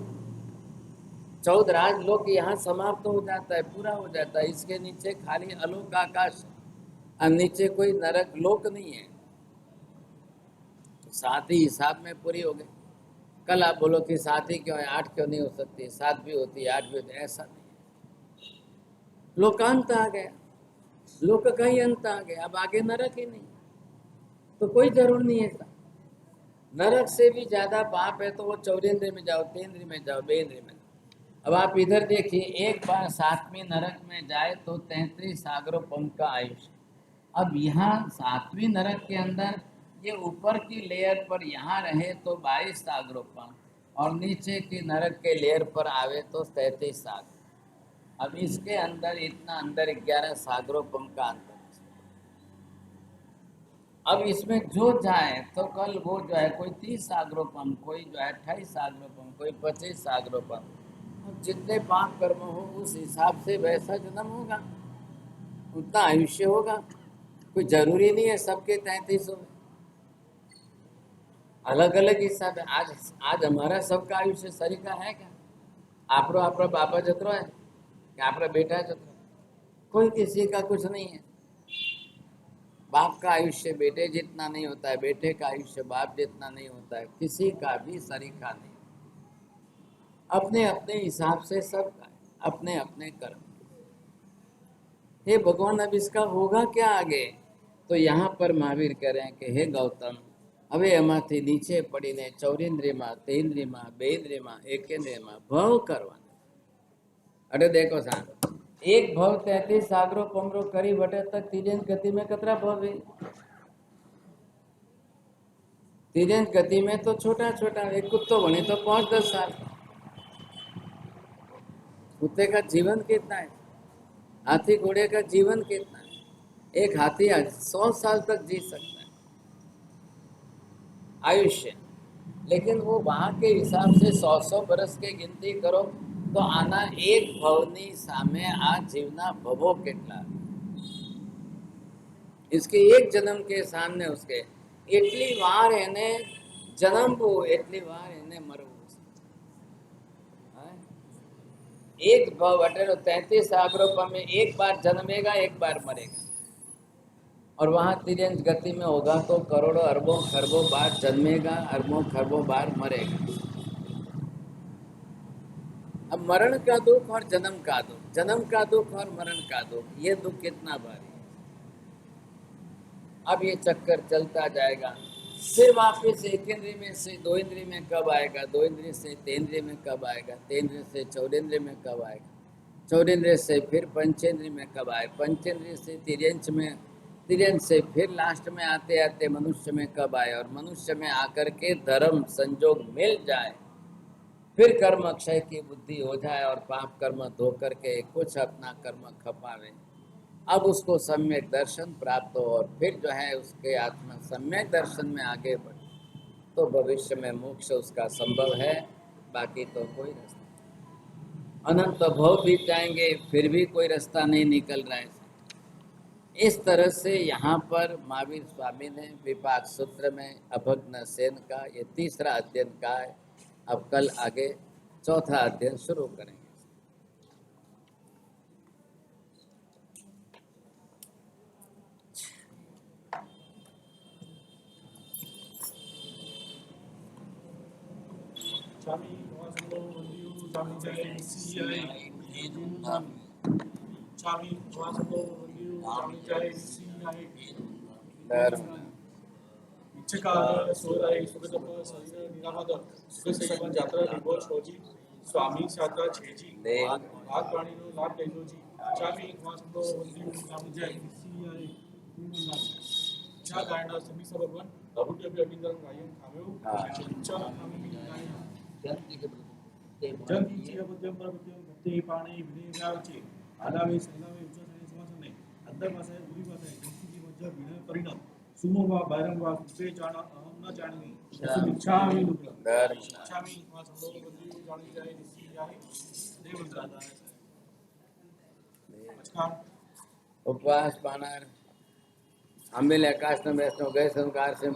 14 राजलोक यहाँ समाप्त हो जाता है, पूरा हो जाता है। इसके नीचे खाली अलोक आकाश और नीचे कोई नरक लोक नहीं है। तो 7 ही हिसाब में पूरी हो गई। कल आप बोलो कि 7 ही क्यों है, 8 क्यों नहीं हो सकती? 7 भी होती है, 8 भी होती है, ऐसा नहीं। लोकांत आ गया, लोक का ही अंत आ गया, अब आगे नरक ही नहीं, तो कोई जरूर नहीं है। नरक से भी ज्यादा पाप है तो वो चौरेंद्र में जाओ, तेंद्र में जाओ, बेंद्र में। अब आप इधर देखिए, एक बार 7वीं नरक में जाए तो 33 सागरों पंख का आयुष्य। अब यहाँ 7वीं नरक के अंदर ये ऊपर की लेयर पर यहाँ रहे तो 22 सागरों पंख, और नीचे की नरक के लेयर पर आवे तो 33 सागर। अब इसके अंदर इतना अंदर 11 सागरों पंख का अंतर। अब इसमें जो जाए तो कल वो जो है कोई 30 सागरों पंख, कोई जो है 28 सागरों पंख, कोई 25 सागरों पंख। अब जितने पाप कर्म हो उस हिसाब से वैसा जन्म होगा, उतना आयुष्य होगा। कोई जरूरी नहीं है सबके 33 हो, अलग अलग हिसाब है। आज हमारा सबका आयुष्य सरीका है क्या? आपरो बापा जतरो है कि आपरा बेटा जतरो? कोई किसी का कुछ नहीं है। बाप का आयुष्य बेटे जितना नहीं होता है, बेटे का आयुष्य बाप जितना नहीं होता है, किसी का भी सरीखा नहीं। अपने अपने हिसाब से सबका है, अपने अपने कर्म। हे भगवान, अब इसका होगा क्या आगे? तो यहाँ पर महावीर कह रहे हैं कि हे गौतम, હવે એમાંથી નીચે પડીને ચૌરેન્દ્રિયમાં, તેન્દ્રિયમાં, બેન્દ્રિયમાં, એકેન્દ્રિયમાં ભવ કરવાનો। अरे देखो साहब, एक भव 33 सागरों पमरो करी बटे तक तिर्यंच गति में कतरा भव है? तिर्यंच गति में तो छोटा छोटा, एक कुत्तो बने तो 5-10 साल। कुत्ते का जीवन कितना है? हाथी घोड़े का जीवन कितना है? एक हाथी 100 साल तक जी सकता है आयुष्य, लेकिन वो वहां के हिसाब से 100 बरस के गिनती करो તો આના એક ભવની સામે આ જીવના ભવો કેટલા, इसके एक जन्म के सामने उसके એટલી વાર એને જન્મવું, એટલી વાર એને મરવું. एक भव अटेरो 33 आग्रोपा में एक बार जन्मेगा, एक बार मरेगा. और वहां तिर्यंश गति में होगा तो करोड़ों अरबों खरबों बार जन्मेगा, अरबों खरबों बार मरेगा. अब मरण का दुख और जन्म का दुख, जन्म का दुख और मरण का दुख, ये दुख कितना भारी. अब ये चक्कर चलता जाएगा. फिर वापस एक इंद्रिय में से दो इंद्रिय में कब आएगा, दो इंद्रिय से तेंद्रिय में कब आएगा, तेंद्रिय से चौरेंद्रिय में कब आएगा, चौरेंद्रिय से फिर पंचेंद्रिय में कब आए, पंचेंद्रिय से तिर्यंश में, तिर्यंश से फिर लास्ट में आते आते मनुष्य में कब आए, और मनुष्य में आकर के धर्म संजोग मिल जाए, फिर कर्म अक्षय की बुद्धि हो जाए और पाप कर्म धो करके कुछ अपना कर्म खपावे. अब उसको सम्यक दर्शन प्राप्त हो और फिर जो है उसके आत्मा सम्यक दर्शन में आगे बढ़े, तो भविष्य में मोक्ष उसका संभव है. बाकी तो कोई रास्ता, अनंत भव बीत जाएंगे फिर भी कोई रास्ता नहीं निकल रहा है. इस तरह से यहाँ पर महावीर स्वामी ने विपाक सूत्र में अभग्न सेन का ये तीसरा अध्ययन का है. अब कल आगे चौथा अध्ययन शुरू करेंगे. स्वामी वासुदेव वंदियु स्वामी जय सीआई स्वामी वासुदेव वंदियु स्वामी जय सीआई इच्छकार सोराई सुगतप शरीर निरामद सुख सेवन यात्रा विभो छोजी स्वामी शास्त्र छेजी आग प्राणी नो लाभ लेजो जी स्वामी वासुदेव वंदियु स्वामी जय सीआई छा गायना सभी सब भगवान प्रभु के अभिनंदन गायन खामेउ चा खामे जन कीजिए मध्यम परमत्यम भक्ति पाणी विनयाचे आलावे सल्लावे उच्चारणे समासने अंदर भाषाए बुरी भाषाए जिसकी की मध्य विनय परिणाम सुमो वा बारंग वा कृपे जान अहम न जानवी सु इच्छामि दुर्लभ इच्छामि वा संलोक बंदी जानी जाए निसी जाए देव दादा नमस्कार. उपवास पानार आंबेल आकाश में वैष्णव गए संस्कार से